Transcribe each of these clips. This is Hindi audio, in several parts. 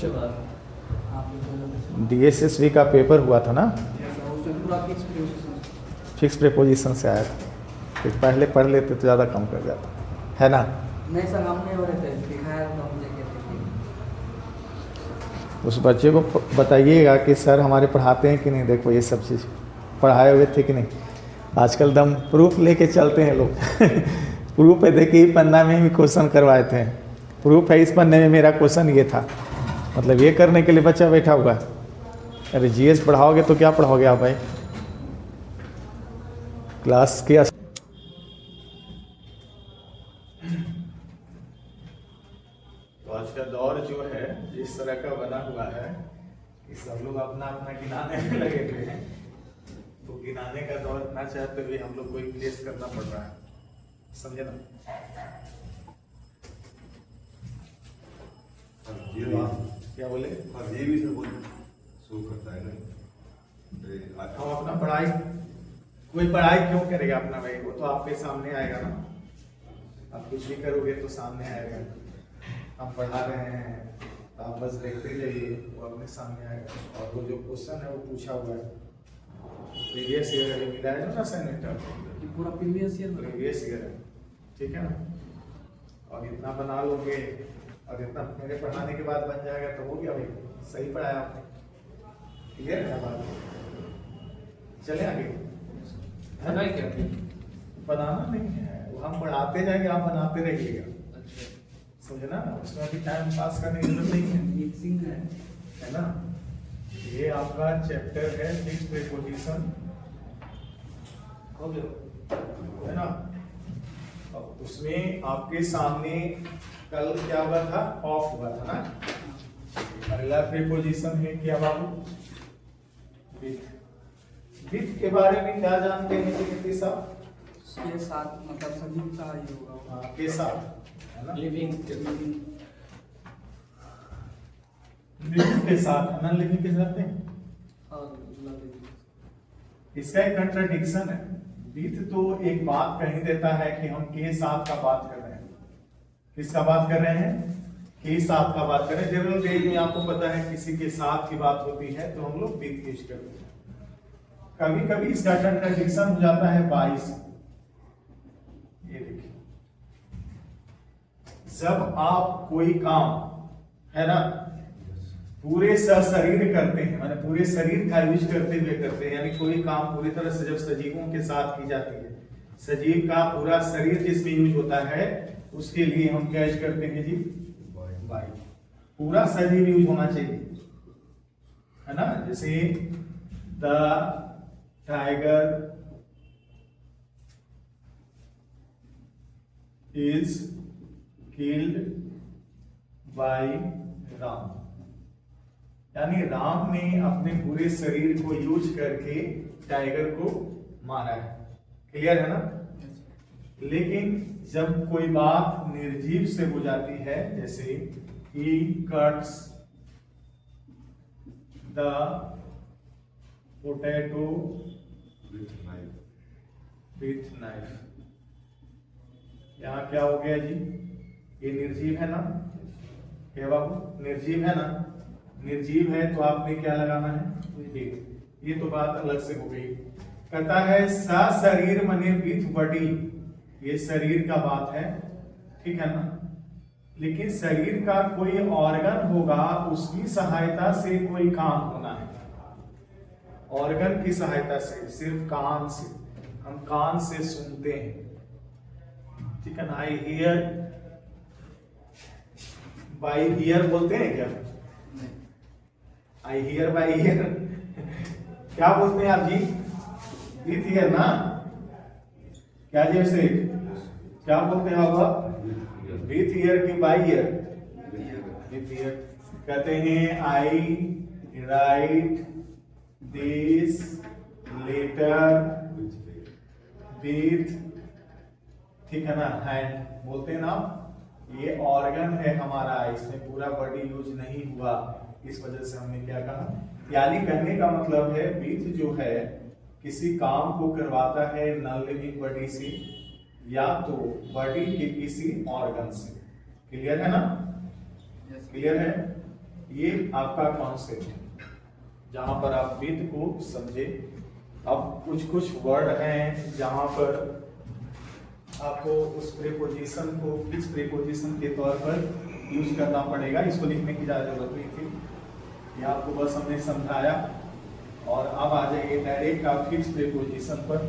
उसके बाद DSSV का पेपर हुआ था ना, उसमें पूरा फिक्स प्रीपोजिशन से आया था, तो पहले पढ़ लेते तो ज़्यादा कम कर जाता है ना। नहीं सर, हम नहीं हो रहे थे, दिखाया तो हम देखे थे। उस बच्चे को बताइएगा कि सर हमारे पढ़ाते हैं कि नहीं, देखो ये सब चीज़ पढ़ाए हुए थे कि नहीं। आजकल दम प्रूफ लेके चलते हैं लोग प्रूफ है, देखिए पन्ना में भी क्वेश्चन करवाए थे, प्रूफ है इस पन्ने में मेरा क्वेश्चन ये था, मतलब ये करने के लिए बच्चा बैठा हुआ है। अरे GS पढ़ाओगे तो क्या पढ़ाओगे आप भाई, क्लास के तो आज का दौर जो है इस तरह का बना हुआ है कि सब लोग अपना अपना गिनाने में लगे हुए हैं। तो गिनाने का दौर इतना चाहते हुए हम लोग को फेस करना पड़ रहा है, समझे ना। क्या बोले, ये भी सब शो करता है ना। हम अपना पढ़ाई, कोई पढ़ाई क्यों करेगा अपना भाई, वो तो आपके सामने आएगा ना, आप कुछ भी करोगे तो सामने आएगा। हम पढ़ा रहे हैं तो आप बस देखते जाइए, वो अपने सामने आएगा। और वो जो क्वेश्चन है वो पूछा हुआ है प्रीवियस ईयर में मिला है ना असाइनमेंट, पूरा प्रीवियस ईयर है, ठीक है ना। और इतना बना लोगे और इतना मेरे पढ़ाने के बाद बन जाएगा तो हो गया भाई, सही पढ़ाया आपने, क्लियर है बात। चले आगे, क्या बनाना नहीं है, वो हम पढ़ाते जाएंगे, आप बनाते रहिएगा, अच्छा, समझना ना। उसमें अभी टाइम पास करने की जरूरत नहीं है, मिक्सिंग है ना। ये आपका चैप्टर है फिक्स प्रीपोजिशन, हो गया है ना। अब उसमें आपके सामने कल क्या हुआ था, ऑफ हुआ था ना। पहला प्रीपोजिशन है क्या बाबू, विथ। विथ के बारे में क्या जानते हैं नीति साहब, के साथ, मतलब सजीव का ही होगा। हाँ, के साथ है ना, लिविंग लिविंग के साथ है ना, लिविंग के साथ नहीं। और इसका एक कंट्राडिक्शन है। विथ तो एक बात कही देता है कि हम के साथ का बात कर रहे हैं, किसका बात कर रहे हैं, के साथ का बात कर रहे हैं। जनरल वे में आपको पता है किसी के साथ की बात होती है तो हम लोग विथ यूज करते हैं। कभी कभी इसका कंट्राडिक्शन हो जाता है बाई से। ये देखिए, जब आप कोई काम है ना पूरे शरीर करते हैं, माने पूरे शरीर का यूज करते हुए करते हैं, यानी कोई काम पूरी तरह से जब सजीवों के साथ की जाती है, सजीव का पूरा शरीर जिसमें यूज होता है उसके लिए हम क्या यूज करते हैं जी, बाई। पूरा शरीर यूज होना चाहिए, है ना। जैसे the tiger is killed by Ram, यानी राम ने अपने पूरे शरीर को यूज करके टाइगर को मारा है, क्लियर है ना। लेकिन जब कोई बात निर्जीव से हो जाती है, जैसे he cuts the potato with knife, यहाँ क्या हो गया जी, ये निर्जीव है ना, क्या बाबू निर्जीव है ना। निर्जीव है तो आपने क्या लगाना है, विथ। ये तो बात अलग से हो गई। कहता है सा शरीर मने विथ बॉडी, ये शरीर का बात है, ठीक है ना। लेकिन शरीर का कोई ऑर्गन होगा, उसकी सहायता से कोई काम होना है, ऑर्गन की सहायता से, सिर्फ कान से, हम कान से सुनते हैं, ठीक है ना। आई हियर, बाई हियर बोलते हैं क्या, आई हियर बाई हियर क्या बोलते हैं आप जी, विथ हियर ना, क्या जैसे क्या बोलते हैं आप, विथ ईयर की बाई ईयर, विथ ईयर। कहते हैं आई राइट दिस लेटर विथ, ठीक है ना, हैंड बोलते हैं ना। ये ऑर्गन है हमारा, इसमें पूरा बॉडी यूज नहीं हुआ, इस वजह से हमने क्या कहा, यानी कहने का मतलब है विथ जो है किसी काम को करवाता है नॉन लिविंग बॉडी से या तो बॉडी के किसी ऑर्गन से, क्लियर है ना, क्लियर है। ये आपका कॉन्सेप्ट है जहां पर आप विद को समझे। अब कुछ कुछ वर्ड हैं जहां पर आपको उस प्रीपोजिशन को फिक्स प्रीपोजिशन के तौर पर यूज करना पड़ेगा। इसको लिखने की ज़्यादा जरूरत नहीं थी, ये आपको बस हमने समझाया। और अब आ जाइए डायरेक्ट आप फिक्स प्रीपोजिशन पर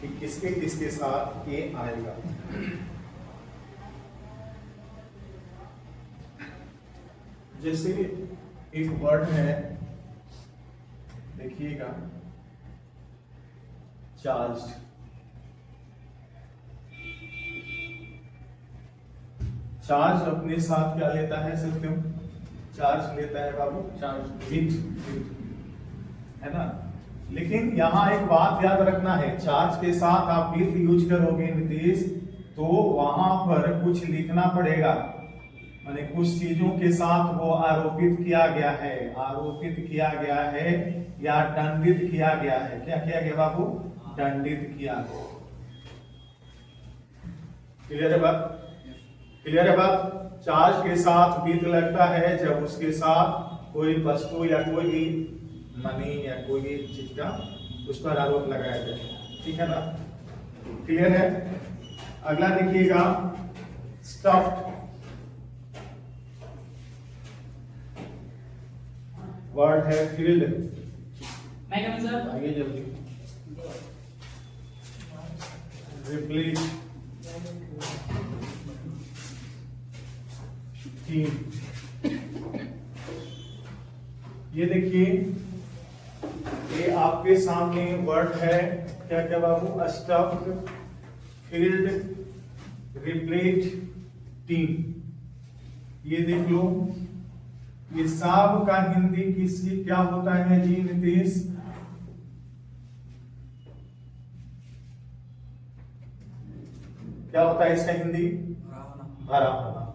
कि किसके किसके साथ ये आएगा। जैसे एक वर्ड है, देखिएगा, चार्ज्ड। चार्ज अपने साथ क्या लेता है सत्यम? चार्ज लेता है बाबू, चार्ज विथ, है ना। लेकिन यहाँ एक बात याद रखना है, चार्ज के साथ आप विथ यूज करोगे नीतीश, तो वहां पर कुछ लिखना पड़ेगा, माने कुछ चीजों के साथ वो आरोपित किया गया है, आरोपित किया गया है या दंडित किया गया है। क्या किया गया बाबू? दंडित किया गया। क्लियर है बात? क्लियर है बात? चार्ज के साथ विथ लगता है जब उसके साथ कोई वस्तु या कोई भी मनी या कोई भी चीज का उस पर आरोप लगाया जाए। ठीक है ना? क्लियर है? अगला देखिएगा, स्टफ्ड। वर्ड है फील्ड। मैं क्या सर? आइए जल्दी। रिप्लीट, ये देखिए, ये आपके सामने वर्ड है, क्या क्या बाबू? Stuffed, filled, replete, teem. ये देख लो, ये सब का हिंदी किसी क्या होता है जी नीतीश? क्या होता है इसका हिंदी? भरा होना।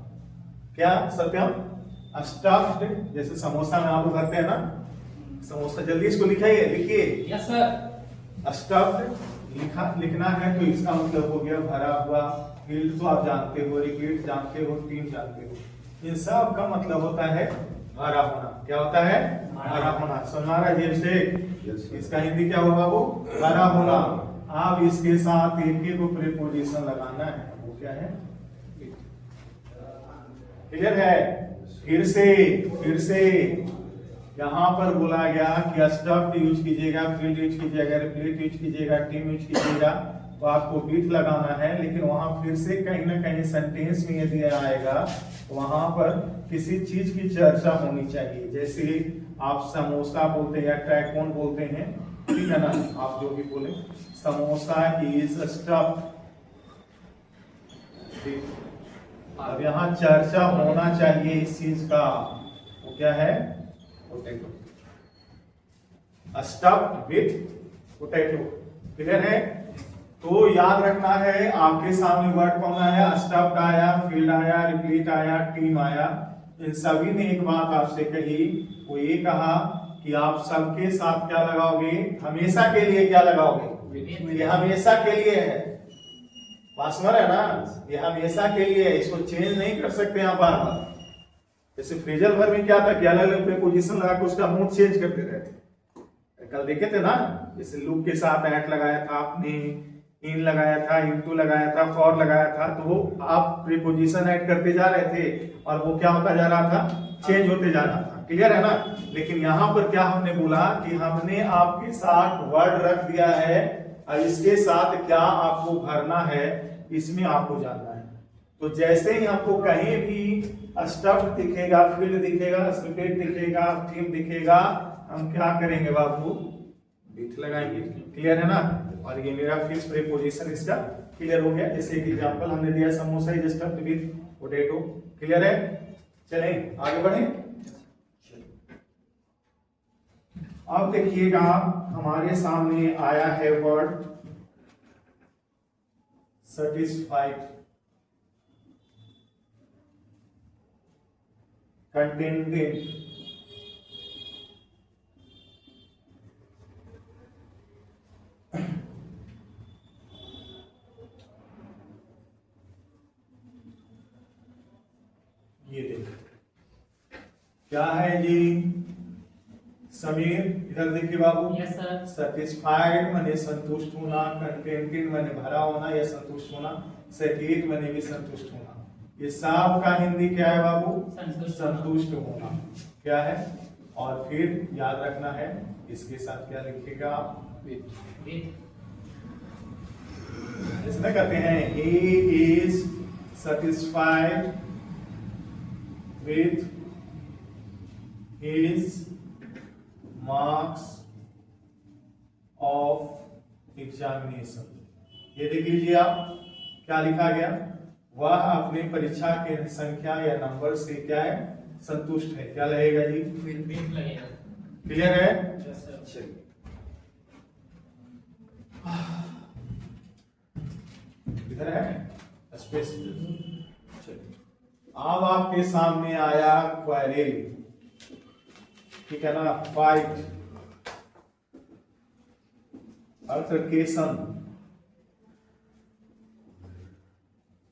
क्या सत्यम? स्टफ्ड, जैसे समोसा में आप भरते हैं ना, समोसा। जल्दी इसको लिखाइए, लिखिए। Yes sir. स्टफ्ड लिखना है तो इसका मतलब हो गया भरा हुआ। फील्ड तो आप जानते हो, रिपीट जानते हो, टीम जानते हो। इन सब का मतलब होता है भरा होना। क्या होता है? भरा होना। सुना रहा है से? इसका हिंदी क्या होगा वो? भरा होना। आप इसके साथ एक ही को प्रीपोजिशन लगाना है, वो क्या है? क्लियर है? फिर से यहां पर बोला गया कि स्टफ्ड यूज कीजिएगा, फील्ड यूज कीजिएगा, रिप्लीट यूज कीजिएगा, टीम यूज कीजिएगा, तो आपको विथ लगाना है। लेकिन वहां फिर से कहीं ना कहीं सेंटेंस में यदि आएगा तो वहां पर किसी चीज की चर्चा होनी चाहिए। जैसे आप समोसा बोलते हैं या ट्रैकोन बोलते हैं, ठीक है ना, आप जो भी बोले, समोसा इज स्टफ्ड। अब यहाँ चर्चा होना चाहिए इस चीज का, वो क्या है? Potato. Stuffed with potato. Clear है? तो याद रखना है, आपके सामने वर्ड कौन आया? स्टफ्ड आया, फील्ड आया, रिप्लीट आया, टीम आया। इन सभी ने एक बात आपसे कही, वो ये कहा कि आप सबके साथ क्या लगाओगे? हमेशा के लिए क्या लगाओगे? ये हमेशा के लिए है। बात समझ है ना? ये हमेशा के लिए है, इसको चेंज नहीं कर सकते आप बार बार। जैसे फ्रेजल वर्ब में क्या था कि अलग अलग प्रीपोजिशन लगा के उसका मूड चेंज करते रहते। कल देखे थे ना, जैसे लुक के साथ एट लगाया था आपने, इन लगाया था, इनटू लगाया था, फॉर लगाया था, तो वो आप प्रीपोजिशन ऐड करते जा रहे थे और वो क्या होता जा रहा था? चेंज होते जा रहा था। क्लियर है ना? लेकिन यहां पर क्या हमने बोला कि हमने आपके साथ वर्ड रख दिया है और इसके साथ क्या आपको भरना है, इसमें आपको जानना है। तो जैसे ही आपको कहीं भी स्टफ्ड दिखेगा, फील्ड दिखेगा, रिपीट दिखेगा, टीम दिखेगा, हम क्या करेंगे बाबू? विथ लगाएंगे। क्लियर है ना? और ये मेरा फिक्स प्रीपोजिशन इसका क्लियर हो गया। जैसे एक एग्जांपल हमने दिया, samosa is stuffed with potato. Clear है? चलें आगे बढ़े। अब देखिएगा, हमारे सामने आया है वर्ड सेटिस्फाइड, कंटेंटेड, ये देख क्या है जी समीर, इधर देखिए बाबू। Yes sir. सेटिस्फाइड माने संतुष्ट होना, कंटेंटेड माने भरा होना या संतुष्ट होना, सेटिस्फाइड माने भी संतुष्ट होना। ये सब का हिंदी क्या है बाबू? संतुष्ट होना। क्या है? और फिर याद रखना है इसके साथ क्या लिखेगा? विथ। इसमें कहते हैं he is satisfied with his marks of examination। ये देख लीजिए आप क्या लिखा गया, वह अपनी परीक्षा के संख्या या नंबर से क्या है? संतुष्ट है। क्या लगेगा जी? विथ लगेगा। क्लियर है? Yes sir. चलिए इधर है स्पेस। चलिए अब आपके सामने आया क्वेरी, ठीक है ना? Fight, altercation.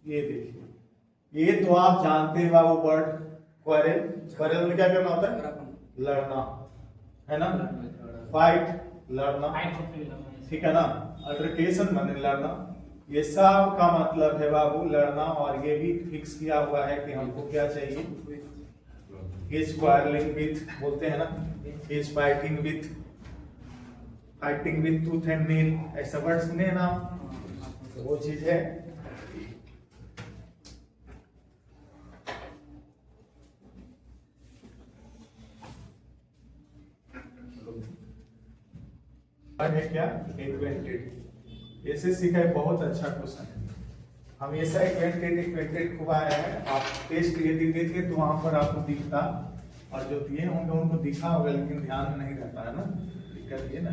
ये देखिए, ये तो आप जानते हैं बाबू वर्ड क्वेरल। क्वेरल में क्या करना होता है? लड़ना, है ना? फाइट लड़ना, ठीक है ना? अल्टरकेशन माने लड़ना। ये सब का मतलब है बाबू लड़ना। और ये भी फिक्स किया हुआ है कि हमको क्या चाहिए? इज क्वारलिंग विथ बोलते हैं ना, is fighting with tooth and nail, ऐसा वर्ड सुने ना? तो वो चीज है। है क्या? एक्वेंटेड। एसएससी का बहुत अच्छा क्वेश्चन है। हमेशा एक्वेंटेड खूब आया है। आप टेस्ट यदि देते तो वहां पर आपको दिखता, और जो दिए होंगे उनको दिखा होगा लेकिन ध्यान में नहीं रहता है ना। दिक्कत ये ना,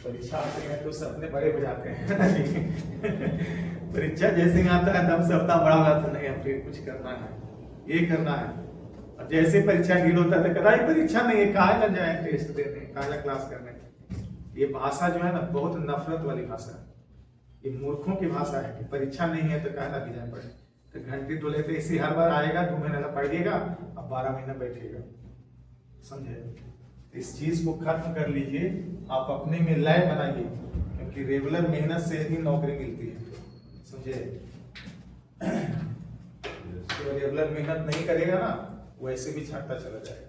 परीक्षा आते हैं तो सपने बड़े हो जाते हैं परीक्षा जैसे ही आता है तब सपना बड़ा हो जाता है, नहीं अब फिर कुछ करना है, ये करना है। और जैसे परीक्षा ढील होता है कदा परीक्षा नहीं है, कहा ना जाए टेस्ट देने, कहा क्लास करने। ये भाषा जो है ना बहुत नफरत वाली भाषा है, ये मूर्खों की भाषा है कि परीक्षा नहीं है तो कहना भी जाए पड़े। तो घंटी तो लेते इसी हर बार आएगा, 2 महीना पढ़िएगा, अब 12 महीना बैठेगा, समझे? इस चीज को खत्म कर लीजिए, आप अपने में लय बनाइए, क्योंकि रेगुलर मेहनत से ही नौकरी मिलती है, समझे? तो रेगुलर मेहनत नहीं करेगा ना, वैसे भी छाटता चला जाएगा।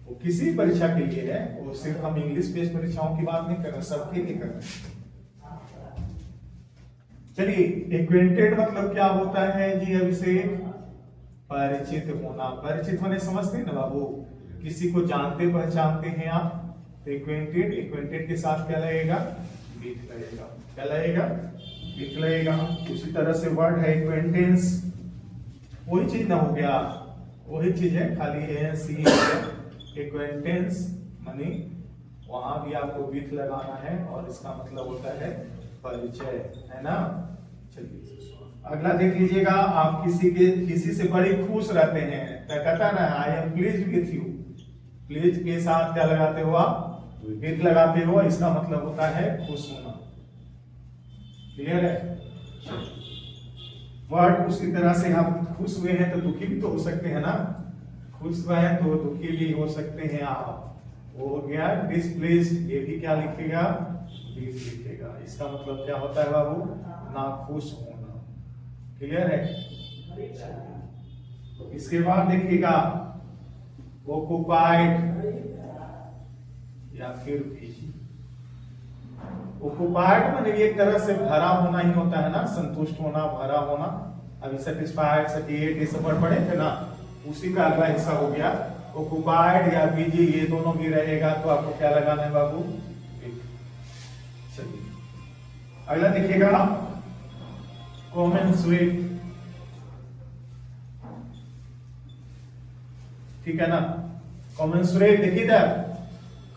वो किसी परीक्षा के लिए है, वो सिर्फ हम इंग्लिश बेस्ड परीक्षाओं की बात नहीं कर रहे, सबके लिए कर रहे। चलिए, एक्वेंटेड मतलब क्या होता है जी? अभिषेक, परिचित होना। परिचित होने समझते हैं ना बाबू, किसी को जानते पहचानते हैं आप, तो एक्वेंटेड के साथ क्या लगेगा? विथ लगेगा। क्या लगेगा? विथ लगेगा। उसी तरह से वर्ड है एक्वेंटेंस, वही चीज ना हो गया, वही चीज है, खाली एनसी एक्वेंटेंस मानी वहां भी आपको विथ लगाना है, और इसका मतलब होता है परिचय, है ना? चलिए अगला देख लीजिएगा। आप किसी से बड़े खुश रहते हैं, क्या कहता है ना, I am please with you. Please के साथ क्या लगाते हो आप? विथ लगाते हो, इसका मतलब होता है खुश होना। क्लियर है? वर्ड उसी तरह से हम खुश हुए हैं तो दुखी भी तो हो सकते हैं ना, खुश हुए हैं तो दुखी भी हो सकते हैं आप। वो हो गया डिसप्लेस्ड, ये भी क्या लिखेगा? विथ लिखेगा। इसका मतलब क्या होता है बाबू? ना खुश होना। क्लियर है? इसके बाद देखिएगा ओकुपाइड या फिर बिजी। ओकुपाइड माने एक तरह से भरा होना ही होता है ना, संतुष्ट होना, भरा होना। अभी सेटिस्फाइड, सटिएट ये सब पढ़े थे ना, उसी का अगला हिस्सा हो गया ओकुपाइड या बिजी, ये दोनों भी रहेगा तो आपको क्या लगाना है बाबू? चलिए अगला देखिएगा कॉमेंसुरेट, ठीक है ना? कॉमेंसुरेट देखिए इधर,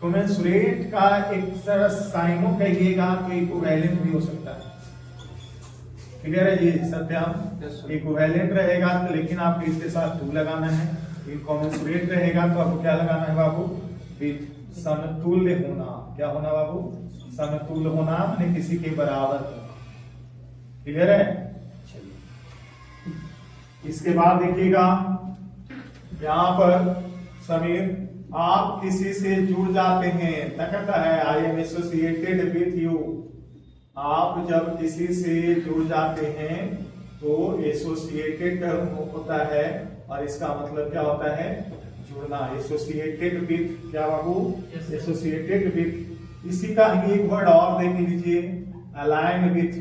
कॉमेंसुरेट का एक तरह साइनो कहिएगा तो इक्विवेलेंट भी हो सकता है। क्लियर है जी सत्यम? इक्विवेलेंट रहेगा तो लेकिन आपको इसके साथ टू लगाना है। ये कॉमेंसुरेट रहेगा तो आपको क्या लगाना है बाबू? विथ। समतुल्य होना। क्या होना बाबू? समतुल्य होना माने किसी के बराबर होना। क्लियर है? इसके बाद देखिएगा यहाँ पर समीर, आप किसी से जुड़ जाते हैं, क्या कहता है, I am associated with you. आप जब किसी से जुड़ जाते हैं तो एसोसिएटेड होता है, और इसका मतलब क्या होता है, जुड़ना। एसोसिएटेड विथ, क्या बाबू, एसोसिएटेड विथ। इसी का ही एक वर्ड और देख लीजिए, अलाइन विथ।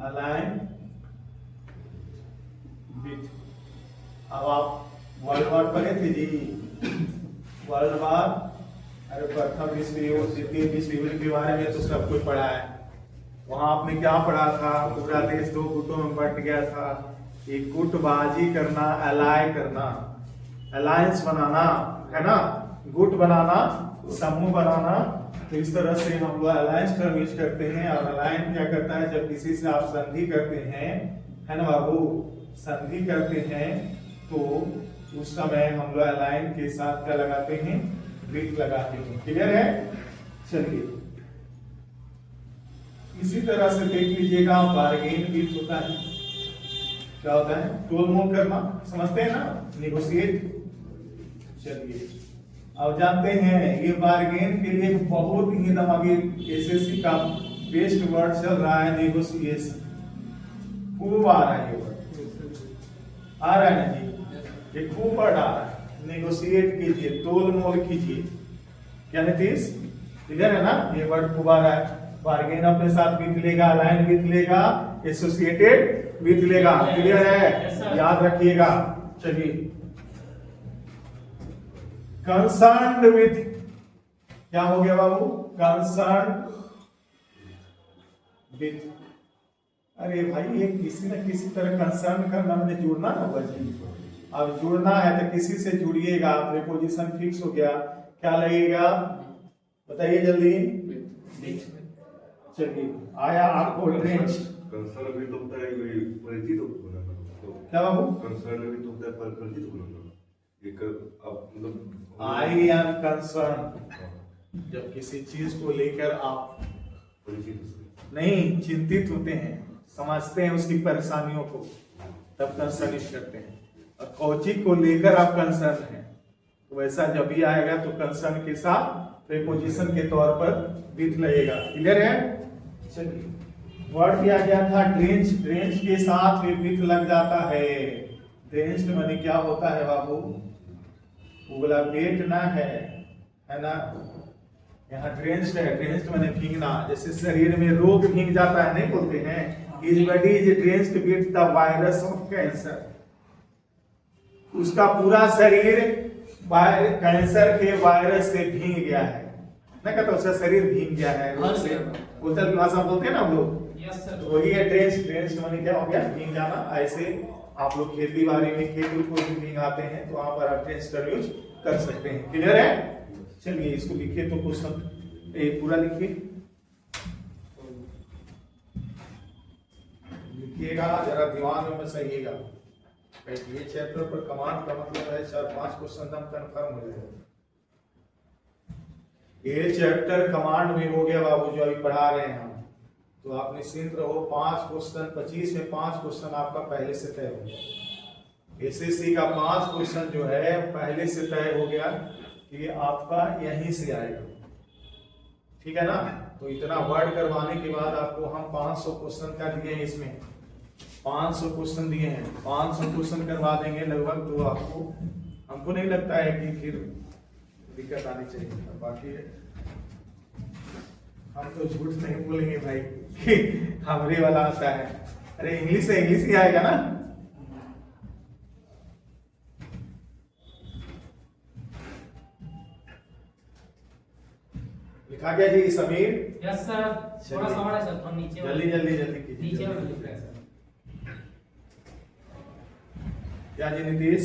Align with. अब आप वर्ल्ड वार पढ़े थे जी, वर्ल्ड वार, अरे प्रथम विश्व युद्ध, द्वितीय विश्व युद्ध के बारे में तो सब कुछ पढ़ा है। वहां आपने क्या पढ़ा था, पूरा देश दो गुटों में बट गया था। एक गुटबाजी करना, अलाय करना, अलायंस बनाना, है ना, गुट बनाना, समूह बनाना। तो इस तरह से हम लोग अलायंस टर्म यूज करते हैं। और अलायंस क्या करता है, जब किसी से आप संधि करते हैं, है ना बाबू, संधि करते हैं तो उस समय हम लोग अलाइन के साथ क्या लगाते हैं, विथ लगाते हैं। क्लियर है? चलिए इसी तरह से देख लीजिएगा, बार्गेन विथ होता है। क्या होता है, तोल मोल करना, समझते हैं ना, नेगोशिएट। चलिए अब जानते हैं, ये बार्गेन के लिए बहुत ही अभी एसएससी का बेस्ट वर्ड चल रहा है, नेगोशिएशन। खूब आ रहा है ये वर्ड, आ रहा है ना जी, ये खूब वर्ड आ रहा है। नेगोशिएट कीजिए, तोल मोल कीजिए, क्या नीतीश, क्लियर है ना, ये वर्ड खूब आ रहा है। बार्गेन अपने साथ विथ लेगा, अलाइन विथ लेगा, एसोसिएटेड विथ लेगा। क्लियर है, याद रखिएगा। चलिए कंसर्न्ड विथ, क्या हो गया बाबू, कंसर्न्ड विथ। अरे भाई ये किसी न किसी तरह कंसर्न करना, मैंने जुड़ना ना होगा जी। अब जुड़ना है तो किसी से जुड़िएगा, प्रीपोजिशन फिक्स हो गया, क्या लगेगा बताइए जल्दी। चलिए आया आपको ड्रेंच। कंसर्न भी तो होता है, कोई परिचित होना तो क्या बाबू, कंसर्न भी तो होता है, पर परिचित होना एक अब मतलब आई एम कंसर्न, जब किसी चीज को लेकर आप परिचित नहीं चिंतित होते हैं, समझते हैं उसकी परेशानियों को, तब कंसर्न करते हैं। और कोची को लेकर आप कंसर्न हैं, तो वैसा जब भी आएगा तो कंसर्न के साथ प्रीपोजिशन के तौर पर विथ लगेगा। क्लियर है? चलिए वर्ड दिया गया था ड्रेंच, ड्रेंच के साथ भी विथ लग जाता है। ड्रेंच माने क्या होता है बाबू, उगला पेट ना है ना, यहाँ ड्रेंच है, ड्रेंच माने भीगना। जैसे शरीर में रोग भीग जाता है, नहीं बोलते हैं, his body is drenched with the virus of cancer। उसका पूरा शरीर कैंसर के वायरस से भीग गया है, ना कहता उसका शरीर भीग गया है, बोतल की भाषा बोलते हैं ना हम लोग, तो वही है ड्रेंच। ड्रेंच माने क्या हो गया, भीग जाना। ऐसे आप लोग खेती बाड़ी में खेत को भी भीगाते हैं, तो वहां पर आप ड्रेंच का यूज कर सकते हैं। क्लियर है? चलिए इसको लिखिए, तो क्वेश्चन पूरा लिखिए, लिखिएगा जरा दिमाग में बसाइएगा। ये चैप्टर पर कमांड का मतलब है 4-5 क्वेश्चन हम कंफर्म हो जाएगा। ये चैप्टर कमांड में हो गया बाबू, जो अभी पढ़ा रहे हैं हम, तो आप निश्चिंत रहो। 5 क्वेश्चन, 25 में 5 क्वेश्चन आपका पहले से तय हो गया। एसएससी का 5 क्वेश्चन जो है पहले से तय हो गया कि आपका यहीं से आएगा, ठीक है ना। तो इतना वर्ड करवाने के बाद आपको हम 500 क्वेश्चन का दिए हैं, इसमें 500 क्वेश्चन दिए हैं, 500 क्वेश्चन करवा देंगे लगभग, तो आपको, हमको नहीं लगता है कि फिर दिक्कत आनी चाहिए। बाकी हम तो झूठ नहीं बोलेंगे भाई कि हमरे वाला आता है। अरे इंग्लिश से इंग्लिश ही आएगा ना। लिखा गया जी समीर? यस सर, थोड़ा सा बड़ा सर, थोड़ा नीचे जल्दी जल्दी जल्दी कीजिए। नीचे वाला लिख रहा है सर। क्या जी नीतीश,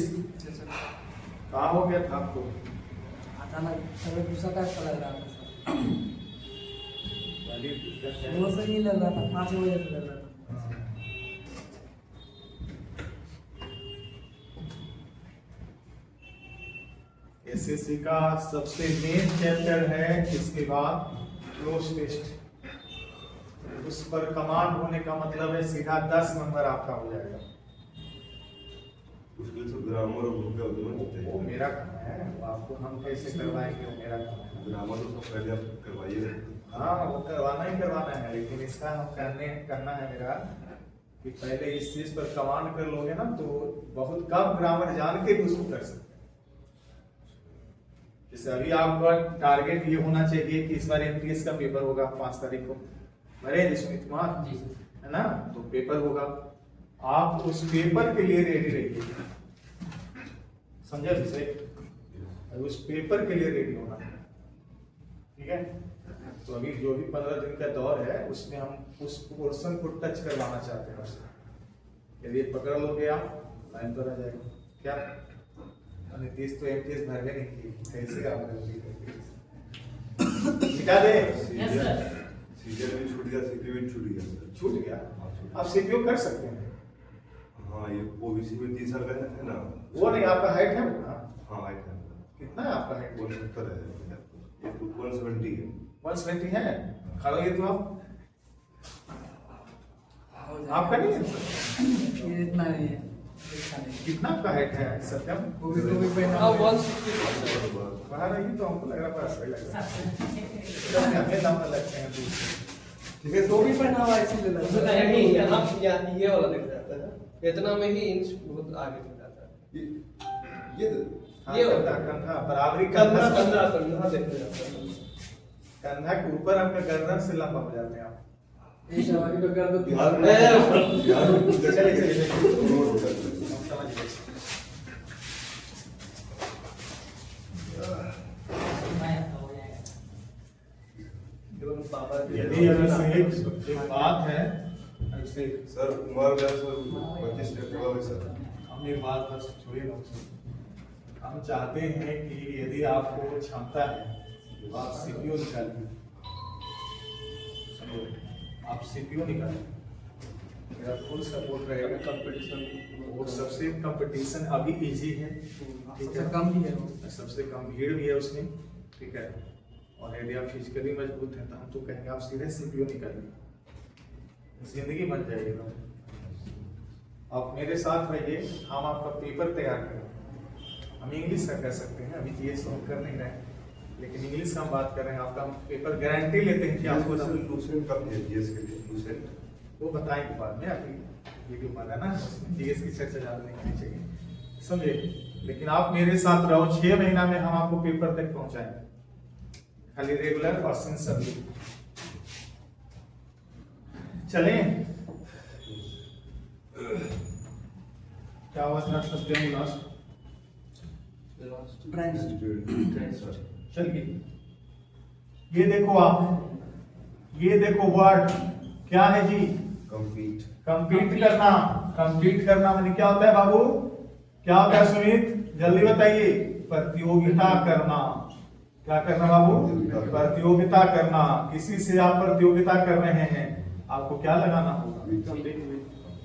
कहाँ हो गया था आपको? सर दूसरा का अच्छा लग रहा था सर, पहली दिक्कत है। वो सही लग रहा था, 5 बजे लग रहा था। एसएससी का सबसे मेन चैप्टर है, इसके बाद क्लोज टेस्ट, उस पर कमांड होने का मतलब है सीधा 10 नंबर आपका हो जाएगा। उसके लिए सब ग्रामर और ग्रुप का होना चाहिए। वो मेरा काम है, वो आपको हम कैसे करवाएंगे, वो मेरा काम है। ग्रामर तो सब पहले आप करवाइए। हाँ वो करवाना ही करवाना है, लेकिन इसका हम करना है मेरा कि पहले इस चीज पर कमांड कर लोगे ना तो बहुत कम ग्रामर जान के भी उसको कर सकते हैं। जैसे अभी आपका टारगेट ये होना चाहिए कि इस बार एमटीएस का पेपर होगा 5 तारीख को, भरे सुमित कुमार जी सर। है ना, तो पेपर होगा, आप उस पेपर के लिए रेडी रहिए, समझे विषय, उस पेपर के लिए रेडी होना है, ठीक है। तो अभी जो भी 15 दिन का दौर है उसमें हम उस पोर्शन को टच करवाना चाहते हैं आपसे। यदि पकड़ लोगे आप लाइन पर आ जाएगा क्या। नीतीश तो एमटीएस भरने नहीं की, कैसे आप सिखा दे। Yes sir. सीजन भी छूट गया, सीपी भी छूट गया सर। छूट गया, आप सीपीओ कर सकते हैं। हाँ ये ओबीसी में 3 साल का है ना। वो नहीं, आपका हाइट है ना, हाँ हाइट है। कितना है आपका हाइट? 170 है, ये 170 है। 170 है, खा लो ये तो आपका नहीं है। ये इतना नहीं है, इतना नहीं। कितना आपका हाइट है सत्यम? वो भी पहना हाँ, हुआ है। 160 बाहर आइए तो हमको लग रहा बड़ा सही लग रहा है, हमें दाम लगते हैं दूर से। ठीक है, तो भी पहना हुआ है इसीलिए लग रहा है। नहीं, यहाँ ये वाला दिख जाता है, इतना में ही इंच बहुत आगे दिख जाता है। ये हाँ, ये कंधा कंधा बराबरी कंधा कंधा कंधा दिख जाता है। कंधा के ऊपर आपका गर्दन से लंबा हो जाते हैं आप। ये शवारी पे कर दो। बिहार में चलिए चलिए रोड होता है। हम समझ गए। यदि अभी से एक बात है, ऐसे सर उम्र का सर 25 तक हुआ है सर। हम एक बात बस छोड़िए ना उसको। हम चाहते हैं कि यदि आपको क्षमता है तो आप सीपीओ निकालिए, समझो, आप सीपीओ निकालिए, मेरा फुल सपोर्ट रहेगा। कंपटीशन वो सबसे कंपटीशन अभी इजी है, ठीक सबसे है, कम भी है वो। सबसे कम भीड़ भी है उसमें, ठीक है। और यदि आप फिजिकली मजबूत हैं तो हम तो कहेंगे आप सीधे सीपीओ निकालिए, जिंदगी बन जाएगी ना। आप मेरे साथ रहिए, हम आपका पेपर तैयार करें। हम इंग्लिश का कर सकते हैं, अभी जीएस तो हम कर नहीं रहे हैं, लेकिन इंग्लिश का हम बात कर रहे हैं। आपका हम पेपर गारंटी लेते हैं कि आपको सर लूसेंट का है जीएस के लिए लूसेंट। वो बताएंगे बाद में, अभी वीडियो बना ना, जीएस की चर्चा ज्यादा नहीं करनी चाहिए, समझे। लेकिन आप मेरे साथ रहो, 6 महीना में हम आपको पेपर तक पहुंचाएंगे, खाली रेगुलर और सिंसियरली। चलें, क्या हुआ था सत्यम लास्ट? चलिए ये देखो आप, ये देखो वर्ड क्या है जी? कंप्लीट। कंप्लीट करना। कंप्लीट करना माने क्या होता है बाबू? क्या होता है सुमित, जल्दी बताइए। प्रतियोगिता करना। क्या करना बाबू? प्रतियोगिता करना। किसी से आप प्रतियोगिता कर रहे हैं, आपको क्या लगाना होगा?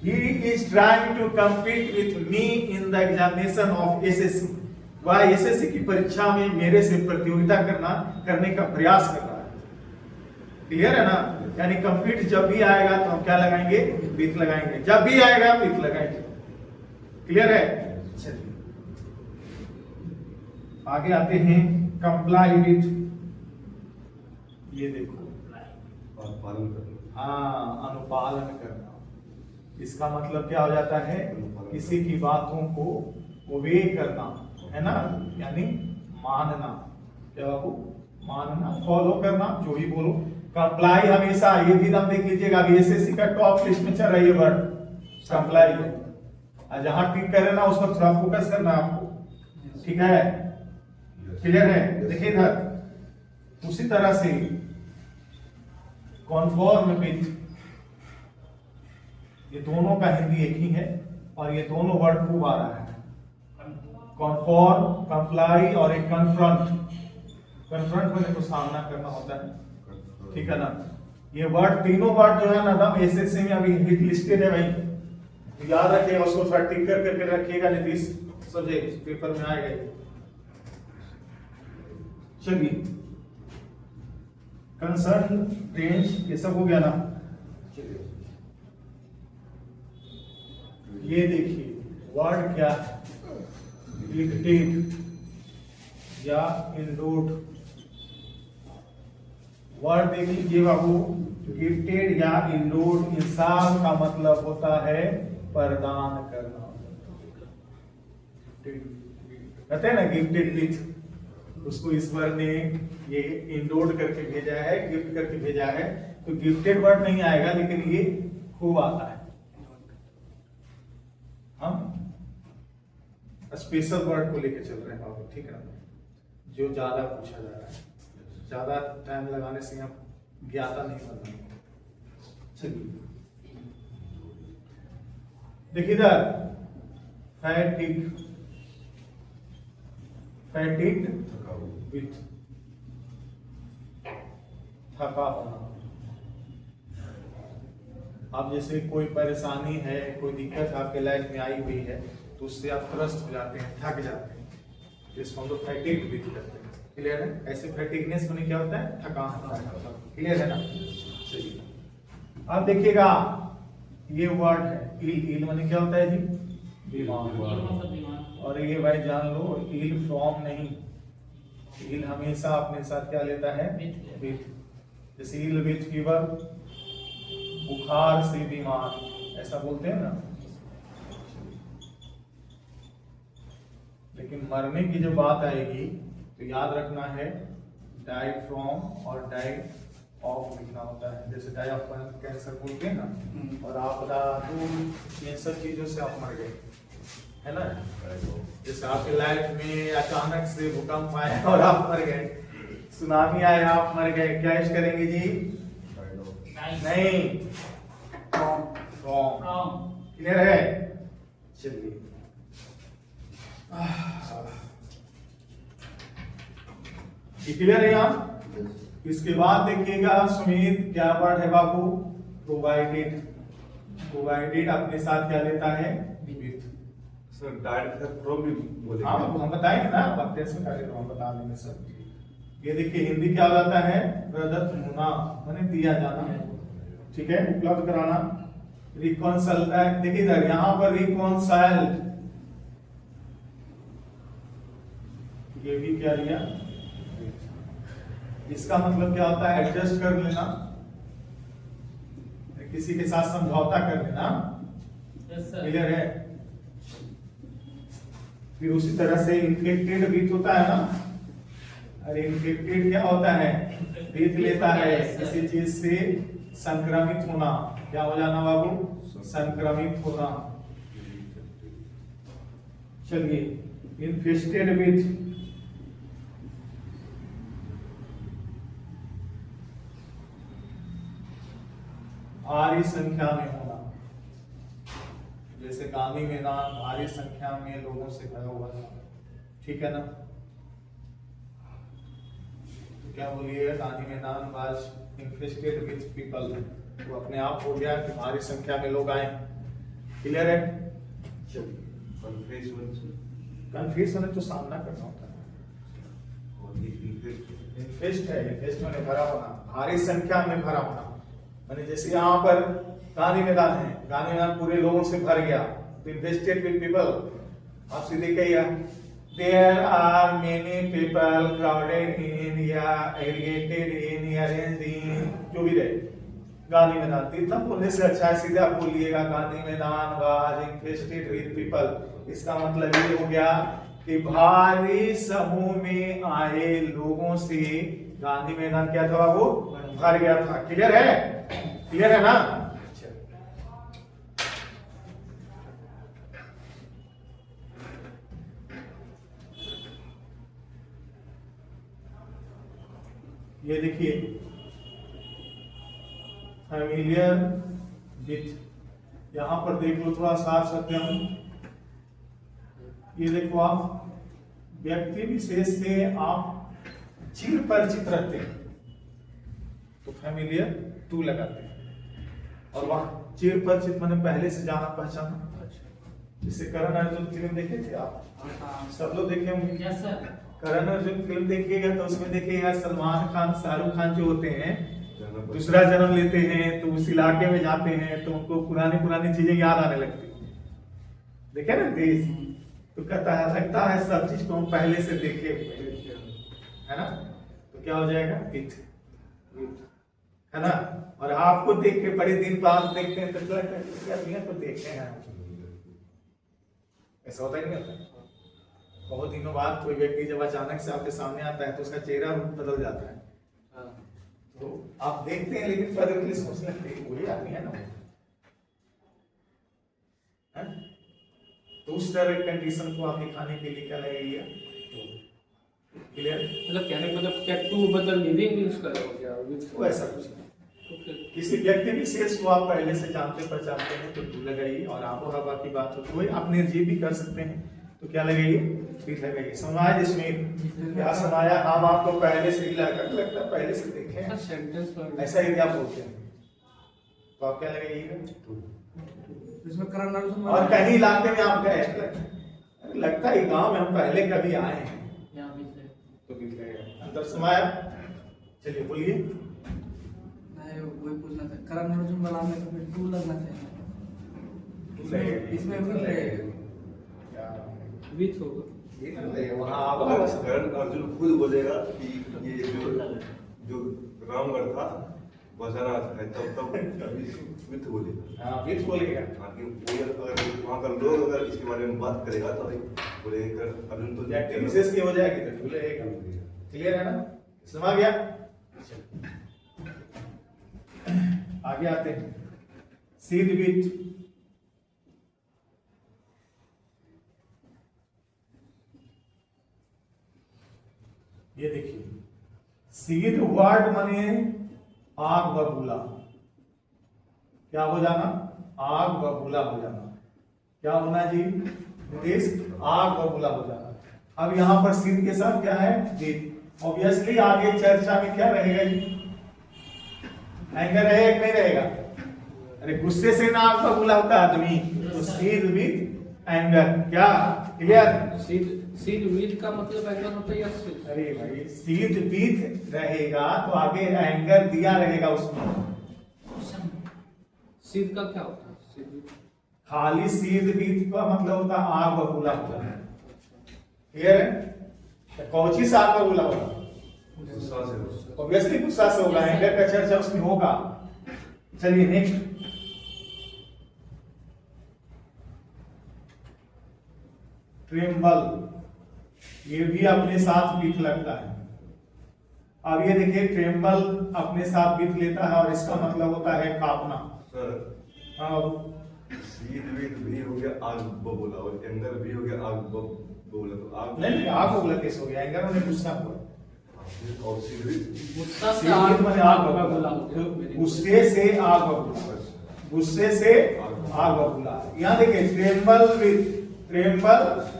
He is trying to compete with me in the examination of SSC. वह एसएससी की परीक्षा में मेरे से प्रतियोगिता करने का प्रयास कर रहा है। क्लियर है ना? यानी कंप्लीट जब भी आएगा तो हम क्या लगाएंगे? विथ लगाएंगे। जब भी आएगा विथ लगाएंगे। क्लियर है? चलिए आगे आते हैं। कंप्लाई विथ, ये देखो, पालन करना। हाँ, अनुपालन करना। इसका मतलब क्या हो जाता है? किसी की बातों को ओबे करना, है ना, यानी मानना। क्या बाबू? मानना, फॉलो करना, जो भी बोलो। कंप्लाई हमेशा, ये भी दम देख लीजिएगा, अभी एसएससी का टॉप लिस्ट में चल रही है वर्ड कंप्लाई। जहां टिक करे ना उस पर थोड़ा फोकस करना आपको, ठीक है? क्लियर है? देखिए इधर उसी तरह से कॉन्फॉर्म विथ, ये दोनों का हिंदी एक ही है और ये दोनों वर्ड खूब आ रहा है। कॉन्फॉर्म, कंप्लाई और एक कन्फ्रंट। कन्फ्रंट में देखो सामना करना होता है, ठीक है ना? ये वर्ड, तीनों वर्ड जो है ना दम एसएससी में अभी हिट लिस्टेड है भाई, तो याद रखिएगा, उसको थोड़ा टिक करके रखिएगा नीतीश, समझे? पेपर में आएगा ये। चलिए, कंसर्न, रेंज, ये सब हो गया ना? ये देखिए वर्ड क्या है? गिफ्टेड या इंडोड। वर्ड देख लीजिए बाबू, गिफ्टेड या इंडोड इंसान का मतलब होता है प्रदान करना। कहते हैं ना गिफ्टेड विथ, उसको ईश्वर ने ये इंडोड करके भेजा है, गिफ्ट करके भेजा है। तो गिफ्टेड वर्ड नहीं आएगा, लेकिन ये खूब आता है। हम स्पेशल वर्ड को लेके चल रहे हैं बाबू, ठीक है ना, जो ज्यादा पूछा जा रहा है। ज्यादा टाइम लगाने से आप ज्ञाता नहीं बनना। चलिए देखिए इधर, फैटिग, फैटिग विथ, थका होना। अब जैसे कोई परेशानी है, कोई दिक्कत आपके लाइफ में आई हुई है, तो उससे आप त्रस्त हो जाते हैं, थक जाते हैं, जिसको हम लोग फैटिग विथ कहते हैं। क्लियर है? ऐसे फैटिगनेस होने क्या होता है? थकान होता है। क्लियर है ना? चलिए अब देखिएगा, ये वर्ड है इल। इल माने क्या होता है जी? बीमार। और ये भाई जान लो, इल फ्रॉम नहीं, इल हमेशा अपने साथ क्या लेता है? विथ। जैसे इल विथ फीवर, बुखार से बीमार, ऐसा बोलते हैं ना। लेकिन मरने की जब बात आएगी तो याद रखना है, डाई फ्रॉम और डाई ऑफ लिखना होता है। जैसे डाई ऑफ कैंसर बोलते हैं ना, और आपदा, तो इन सब चीजों से आप मर गए, है ना। जैसे आपके लाइफ में अचानक से भूकंप आया और आप मर गए, सुनामी आया आप मर गए, क्या यूज करेंगे जी? नहीं, फ्रॉम। क्लियर है? चलिए क्लियर है यहाँ। इसके बाद देखिएगा सुमित, क्या वर्ड है बाबू? प्रोवाइडेड। प्रोवाइडेड अपने साथ क्या लेता है? विथ। सर डाइट का फ्रॉम भी बोलेंगे। हाँ हम बताएंगे ना, अब टेंशन का लेकर हम बता देंगे सर। ये देखिए हिंदी क्या हो जाता है? प्रदत्त होना, माने दिया जाना, ठीक है, उपलब्ध कराना। रिकॉन्सल, देखिए इधर यहाँ पर रिकॉन्साइल, ये भी क्या लिया? इसका मतलब क्या होता है? एडजस्ट कर लेना, किसी के साथ समझौता कर लेना। क्लियर है? फिर उसी तरह से इन्फेक्टेड विथ होता है ना। अरे इन्फेक्टेड क्या होता है? विथ लेता है, किसी चीज से संक्रमित होना। क्या हो जाना बाबू? संक्रमित होना। चलिए, इन्फेस्टेड विथ, भारी संख्या में होना। जैसे गांधी मैदान भारी संख्या में लोगों से भरा हुआ था, ठीक है ना। तो क्या बोलिए? गांधी मैदान वाज इन्फेस्टेड विथ पीपल, तो अपने आप हो गया कि भारी संख्या में लोग आए। क्लियर है? कन्फ्यूज होने तो सामना करना होता है। इन्फेस्ट है, इन्फेस्ट होने भरा होना, भारी संख्या में भरा होना। मैंने जैसे यहाँ पर गांधी मैदान है, गांधी मैदान पूरे लोगों से भर गया, तो इन्फेस्टेड विद पीपल। आप सीधे कहिए, there are many people crowded in या एग्रीगेटेड इन अरेंज्ड इन, जो भी रहे, गांधी मैदान। तो इतना बोलने से अच्छा है सीधे आप बोलिएगा गांधी मैदान वाज इन्फेस्टेड विद पीपल। इसका मतलब ये हो गया कि भारी समूह में आए लोगों से गांधी मैदान क्या था वो? भर गया था। क्लियर है? क्लियर है ना? ये देखिए फैमिलियर विथ, यहां पर देख लो थोड़ा साफ सत्यम। ये देखो आप व्यक्ति विशेष से आप चिर परिचित रहते हैं तो फैमिलियर टू लगाते हैं, और वहां चिर परिचित मैंने पहले से जाना पहचाना। जैसे करण अर्जुन फिल्म देखे थे आप? सब लोग देखे होंगे। Yes sir. Karan Arjun film देखिएगा तो उसमें देखिएगा सलमान खान, शाहरुख खान जो होते हैं दूसरा जन्म लेते हैं तो उस इलाके में जाते हैं तो उनको पुरानी पुरानी चीजें याद आने लगती है। देखे ना देश, तो कहता है लगता है सब चीज को हम पहले से देखे हुए हैं, है ना। तो क्या हो जाएगा विथ, है ना। और आपको देख के बड़े दिन बाद देखते हैं तो लगता है किसी आदमी को देखे हैं, ऐसा होता ही नहीं होता। बहुत दिनों बाद कोई व्यक्ति जब अचानक से आपके सामने आता है तो उसका चेहरा बदल जाता है, तो आप देखते हैं लेकिन पहले के लिए सोच लगते हैं वही आदमी है ना, है? तो उस तरह की कंडीशन को आप दिखाने के लिए क्या लगेगा, क्लियर। मतलब कहने का मतलब क्या टू मतलब लिविंग यूज कर रहे हो क्या वो ऐसा कुछ नहीं। किसी व्यक्ति विशेष को आप पहले से जानते पहचानते हैं तो टू लगाइए, और आबो हवा की बात हो तो वही आप निर्जीव भी कर सकते हैं तो क्या लगाइए, फिर लगाइए। समाज इसमें क्या समाया, हम आपको पहले से ही लगता है पहले से देखे हैं, सेंटेंस ऐसा ही आप बोलते हैं तो आप क्या लगाइएगा, इसमें करण अर्जुन और कहीं इलाके में आप गए लगता है गांव में हम पहले कभी आए हैं तो भी लगेगा अंतर समाया। चलिए बोलिए। नहीं वही पूछना था, करण अर्जुन वाला में तो फिर टू लगना चाहिए, इसमें भी लगेगा विथ होगा। वहाँ आप करण अर्जुन खुद बोलेगा कि ये जो रामगढ़ था बसाना है, तब विथ बोलेगा। हाँ विथ बोलेगा। अगर वहाँ का लोग अगर इसके बारे में बात करेगा तो बोलेगा अर्जुन तो विशेष की हो जाएगी तो भूलेगा। क्लियर है ना, समझ गया। आगे आते हैं, सीध विथ। ये देखिए सीध वर्ड माने आग बबूला, क्या हो जाना, आग बबूला हो जाना। क्या होना जी निदेश, आग बबूला हो जाना। अब यहां पर सीध के साथ क्या है विथ। ऑब्वियसली आगे चर्चा में क्या रहेगा जी, एंगर रहेगा कि नहीं रहेगा। अरे गुस्से से ना आग बबूला होता आदमी, तो सीध विथ एंगर। क्या क्लियर, सीड विथ का मतलब एंगर होता है या सीड? अरे भाई सीध विथ रहेगा तो आगे एंगर दिया रहेगा उसमें। सीड का क्या होता है? सीड खाली सीध विथ का मतलब होता है आग बबूला होता है। क्लियर है, कौची से आग बबूला होगा, ऑब्वियसली गुस्सा से होगा, एंगर का चर्चा उसमें होगा। चलिए नेक्स्ट, ट्रेम्बल, ये भी अपने साथ विथ लगता है। अब ये देखिए ट्रेम्बल अपने साथ विथ लेता है और इसका मतलब होता है कांपना। सीध विथ भी हो गया आग बबूला और एंगर भी हो गया आग बबूला, तो आग नहीं आग बबूला कैसे हो गया, एंगर में गुस्सा हुआ और सीध विथ गुस्सा से सीध आग माने आग बबूला, बबूला। गुस्से से आग बबूला, गुस्से से आग बबूला। यहाँ देखिए ट्रेम्बल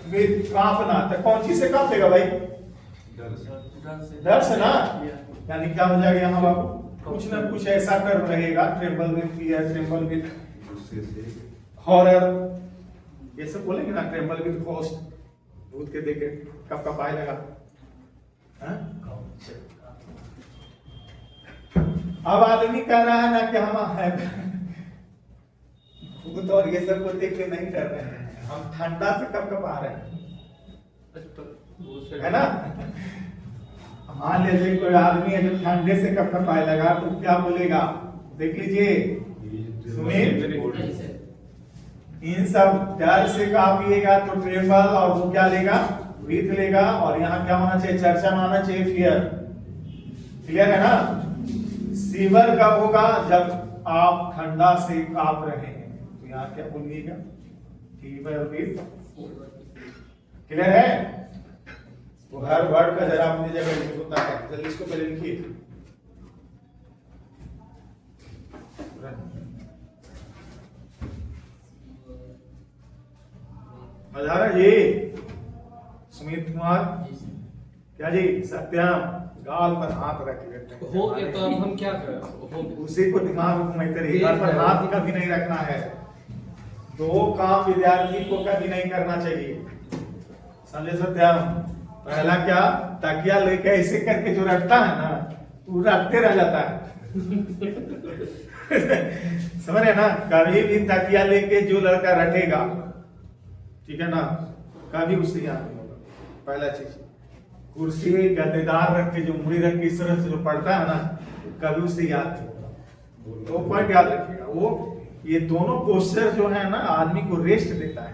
विथ कांपना, तो कौन चीज से कांपेगा भाई, डर से ना। यानी क्या हो जाएगा यहाँ बाबू, कुछ ना कुछ ऐसा कर रहेगा, tremble with fear, tremble with गुस्से से हॉरर, ये सब बोलेंगे ना, ट्रेम्बल विथ घोस्ट, भूत के देखे कब कब आए लगा। अब आदमी कह रहा है ना कि हम भूत और ये सब को देख के नहीं डर रहे हैं, हम ठंडा से कब कब आ रहे हैं, है ना। मान लीजिए कोई आदमी है जो ठंडे से कब कब आए लगा तो क्या बोलेगा, देख लीजिए सुनील, इन सब डर से कापिएगा तो ट्रेम्बल, और वो क्या लेगा विथ लेगा, और यहाँ क्या होना चाहिए, चर्चा में आना चाहिए फियर। क्लियर है ना। सीवर कब होगा, जब आप ठंडा से कांप रहे हैं, तो यहाँ क्या बोलिएगा, फीवर विथ। क्लियर है, तो हर वर्ड का जरा अपनी जगह यूज होता है। जल्दी इसको पहले लिखिए, मजा आ रहा है जी। सुमित कुमार, क्या जी, सत्यम गाल पर हाथ रख लेते हैं, हो गया तो अब हम क्या करें, उसी को दिमाग में घुमाते रहिए, गाल पर हाथ कभी नहीं रखना है। दो काम विद्यार्थी को कभी नहीं करना चाहिए, समझे सत्यम। पहला क्या, तकिया लेके ऐसे करके जो रखता है ना, वो रखते रह जाता है। समझ रहे ना, कभी भी तकिया लेके जो लड़का रखेगा, ठीक है ना, कभी उससे याद नहीं होगा। पहला चीज, कुर्सी गद्देदार रख के जो मुड़ी रख के इस तरह से जो पढ़ता है ना, कभी उससे याद नहीं होगा। वो पॉइंट याद रखिएगा। वो ये दोनों पोस्चर जो है ना आदमी को रेस्ट देता है।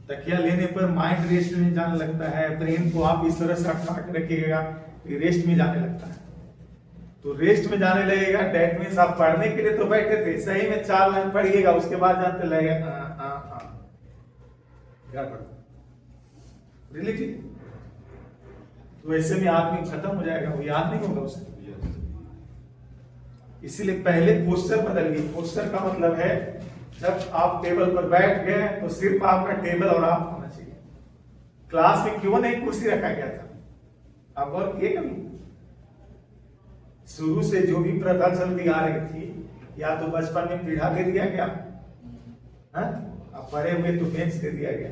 तकिया लेने पर माइंड रेस्ट में जाने लगता है, ब्रेन को आप इस तरह से अटका के रखिएगा, रेस्ट में जाने लगता है। तो रेस्ट में जाने लगेगा, डेट मीन्स आप पढ़ने के लिए तो बैठे थे, सही में 4 लाइन पढ़िएगा, उसके बाद जानते लगेगा रिलेटिव। तो ऐसे में आदमी खत्म हो जाएगा, वो याद नहीं होगा उसे। इसीलिए पहले पोस्टर बदलिए। पोस्टर का मतलब है जब आप टेबल पर बैठ गए तो सिर्फ आपका टेबल और आप होना चाहिए। क्लास में क्यों नहीं कुर्सी रखा गया था, आप गौर किए कभी? शुरू से जो भी प्रथा चलती आ रही थी, या तो बचपन में पीढ़ा दे दिया गया, अब बड़े हुए तो बेंच दे दिया गया।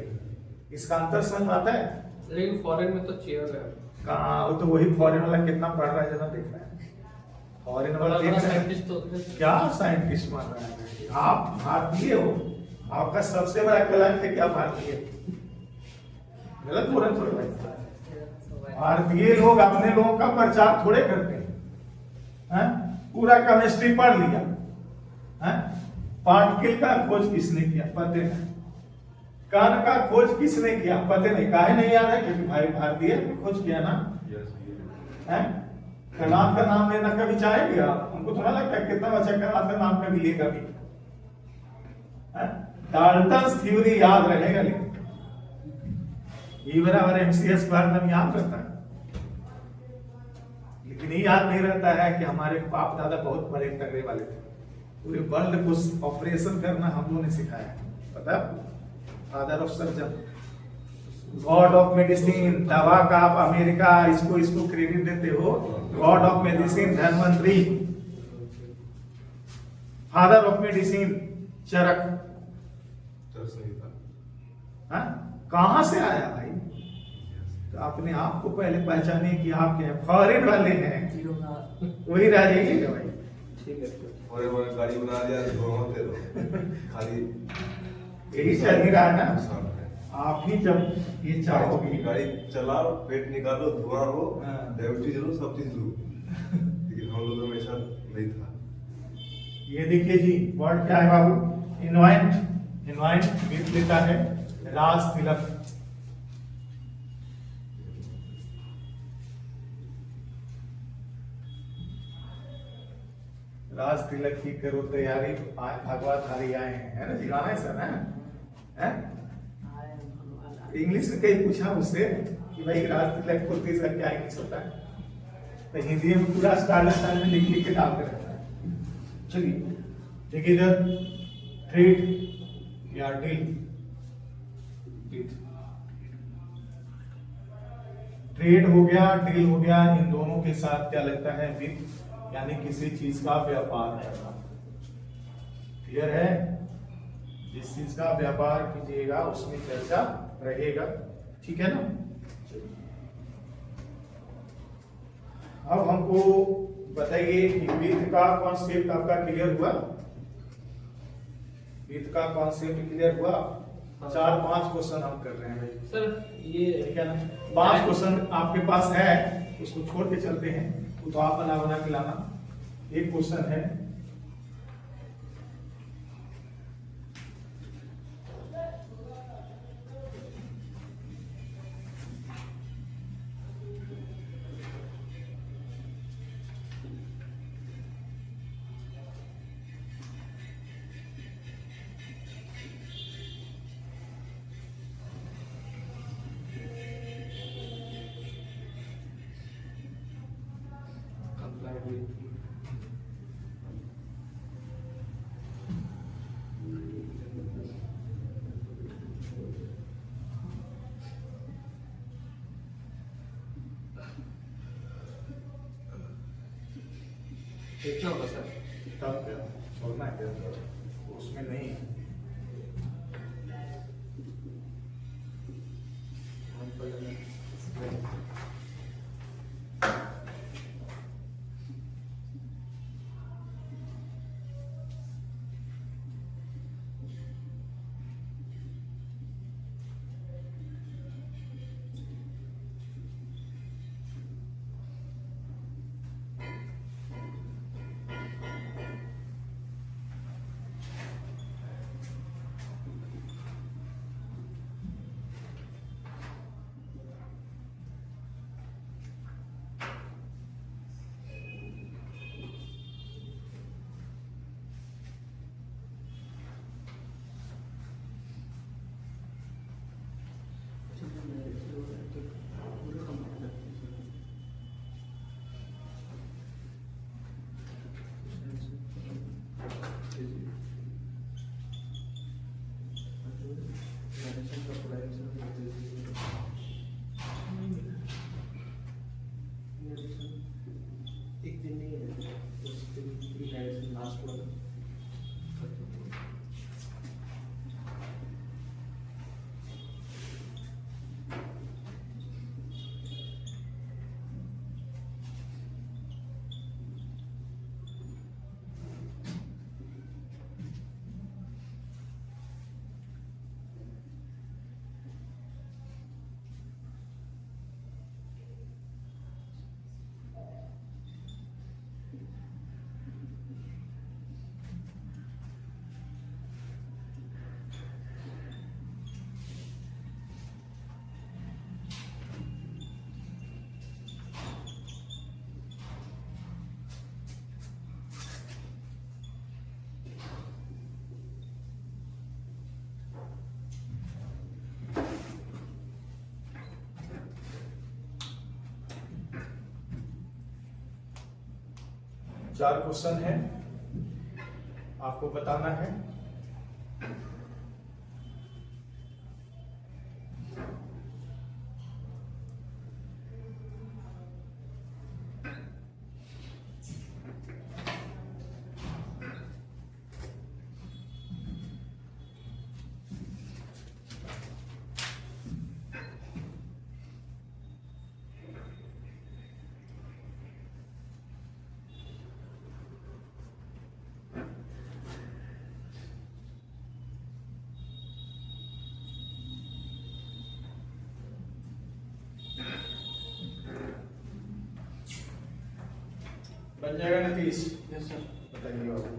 इसका अंतर समझ में आता है? लेकिन फॉरेन में तो चेयर है। कहाँ, वो तो वही फॉरेन वाला कितना पढ़ रहा है जरा देख रहा है। फॉरेन वाला देख रहा है, साइंटिस्ट तो क्या साइंटिस्ट बन रहा है। आप भारतीय हो, आपका सबसे बड़ा कलंक है कि आप भारतीय। गलत बोल रहे थोड़े भाई। भारतीय लोग अपने लोगों का प्रचार थोड़े करते हैं। पूरा केमिस्ट्री पढ़ लिया, पार्टिकल का खोज किसने किया पता नहीं, कण का खोज किसने किया पता नहीं। काहे नहीं याद है? क्योंकि भाई भारतीय ने खोज किया ना। कलाम का नाम लेना कभी चाहेंगे आप? हमको थोड़ा लगता है कितना बच्चा कलाम का नाम कभी लेगा भी। डाल्टन थ्योरी याद रहेगा, लेकिन बराबर एमसीएस बार याद रहता है, लेकिन ये याद नहीं रहता है कि हमारे बाप दादा बहुत बड़े तगड़े वाले थे। पूरे वर्ल्ड को ऑपरेशन करना हम लोगों ने सिखाया, पता है? Father of surgeon, god of medicine. दवा का आप अमेरिका इसको क्रेडिट देते हो, god of medicine Dhanvantari, father of medicine Charak. कहां से आया भाई? तो अपने आप को पहले पहचाने कि आप क्या फॉरेन वाले हैं, वही रह जाइएगा भाई। ठीक है, फॉरेन वाले गाड़ी बना दिया तो खाली यही चल ही रहा है ना। आप ही जब ये चाहोगे, गाड़ी चलाओ, पेट निकालो, धुआं हो, डायबिटीज लो, सब चीज लो, लेकिन हम लोगों में ऐसा नहीं था। ये देखिए जी, वर्ड क्या है बाबू? इन्वाइंट। इन्वाइंट मीन लेता है राज तिलक। राज तिलक की करो तैयारी, भगवा थारी आए हैं, है ना जी? गाना है सर, है? इंग्लिश में कहीं पूछा मुझसे कि भाई राज तिलक को तीसरा क्या इंग्लिश होता है, तो हिंदी में पूरा स्टाइल में लिख के डालते रहता है। चलिए देखिए इधर, ट्रेड या डील। ट्रेड हो गया, डील हो गया, इन दोनों के साथ क्या लगता है? वित्त, यानी किसी चीज का व्यापार करना। क्लियर है? जिस चीज का व्यापार कीजिएगा उसमें चर्चा रहेगा, ठीक है ना? अब हमको बताइए कि वित्त का कॉन्सेप्ट आपका क्लियर हुआ? वित्त का कॉन्सेप्ट क्लियर हुआ? 4-5 क्वेश्चन हम कर रहे हैं भाई सर। ये ठीक है ना? 5 क्वेश्चन आपके पास है, उसको छोड़ के चलते हैं, तो आप बना के लाना। एक क्वेश्चन है, देखना होगा सर। तब छोड़ना है उसमें नहीं। एक दिन नहीं है, उस दिन की डायरेक्शन लास्ट वाला। चार क्वेश्चन है, आपको बताना है। बन जाएगा नीतीश? Yes sir. बताइए बाबू।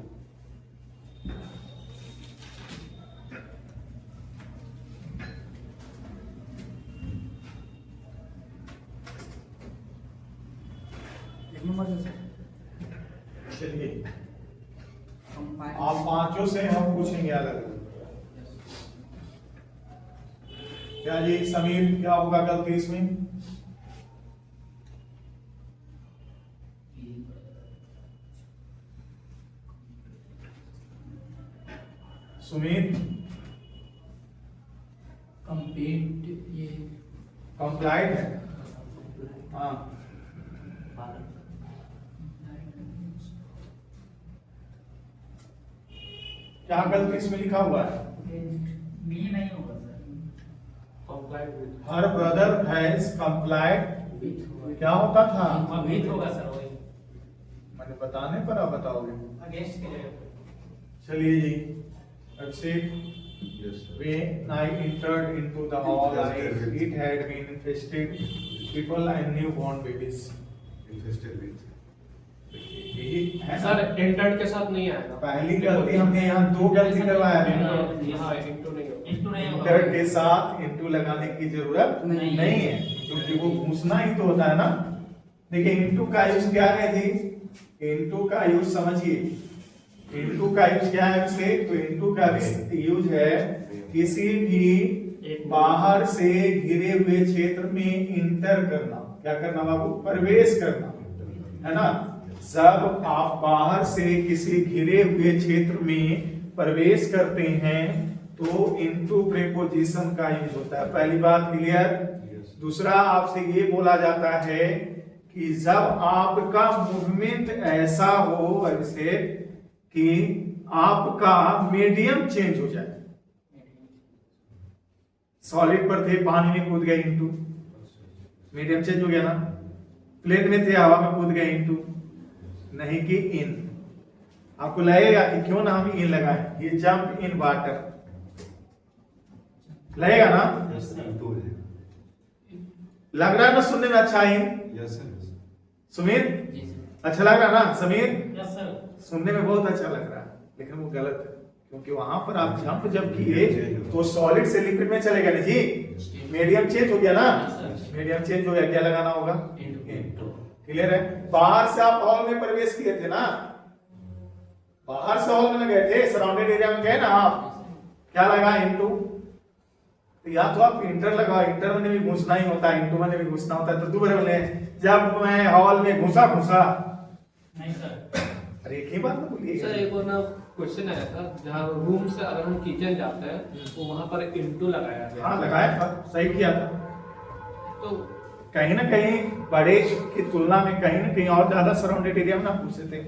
एक नंबर से सर। चलिए कंपाइन। आप पांचों से हम पूछेंगे अलग अलग। क्या जी समीर, क्या होगा गलती इसमें? सुमित, कंप्लीट ये कंप्लाइड है। हाँ, क्या गलती इसमें लिखा हुआ है? बी नहीं होगा sir. Complied with. Her brother has complied, क्या होता था? अभित होगा सर वही। मैंने बताने पर आप बताओगे। अगेंस्ट के जगह पे। चलिए जी, अभिषेक, Yes, sir. when I entered into the hall, it had been infested people and newborn babies. Infested with. यही है सर ना? entered के साथ नहीं आएगा। पहली गलती हमने यहाँ दो गलती करवाया है। हाँ, into नहीं होगा। इंटू नहीं होगा। इंटर के साथ इंटू लगाने की जरूरत नहीं है, क्योंकि वो घुसना ही तो होता है ना। देखिए इंटू का यूज क्या है जी? इंटू का यूज समझिए, इंटू का यूज क्या है इसे? तो इंटू का यूज है किसी भी बाहर से घिरे हुए क्षेत्र में इंटर करना। क्या करना बाबू? प्रवेश करना, है ना। जब आप बाहर से किसी घिरे हुए क्षेत्र में प्रवेश करते हैं तो इनटू प्रीपोजिशन का यूज होता है। पहली बात क्लियर। दूसरा, आपसे ये बोला जाता है कि जब आपका मूवमेंट ऐसा हो अभिषेक कि आपका मीडियम चेंज हो जाए। सॉलिड पर थे, पानी में कूद गए, इंटू मीडियम चेंज हो गया ना। प्लेन में थे, हवा में कूद गए, इंटू नहीं कि इन। आपको लगेगा कि क्यों ना हम इन लगाएं, ये जंप इन वाटर लगेगा ना। Yes, sir. Into है। लग रहा है ना सुनने में अच्छा इन? Yes, sir. सुमित, जी सर। अच्छा लग रहा है ना समीर? Yes sir. सुनने में बहुत अच्छा लग रहा है, लेकिन वो गलत है, क्योंकि वहां पर आप जंप जब किए तो सॉलिड से लिक्विड में चले गए ना जी। मीडियम चेंज हो गया ना। मीडियम चेंज हो गया, क्या लगाना होगा? क्लियर है। बाहर से आप हॉल में प्रवेश किए थे ना, बाहर से हॉल में गए थे, सराउंडेड एरिया में गए ना आप, क्या लगा? इंटू। तो या तो आप इंटर लगाओ, इंटर में भी घुसना ही होता है, इंटू में भी घुसना होता है, तो दोबारा बोले जब मैं हॉल में घुसा नहीं सर, अरे एक ही बात ना बोलिए सर एक और ना क्वेश्चन आया था, जहाँ रूम से अगर हम किचन जाते हैं तो वहाँ पर इंटू लगाया गया। हाँ लगाया था, सही किया था। तो कहीं ना कहीं बड़े की तुलना में कहीं ना कहीं और ज्यादा सराउंडेड एरिया में ना पूछते थे।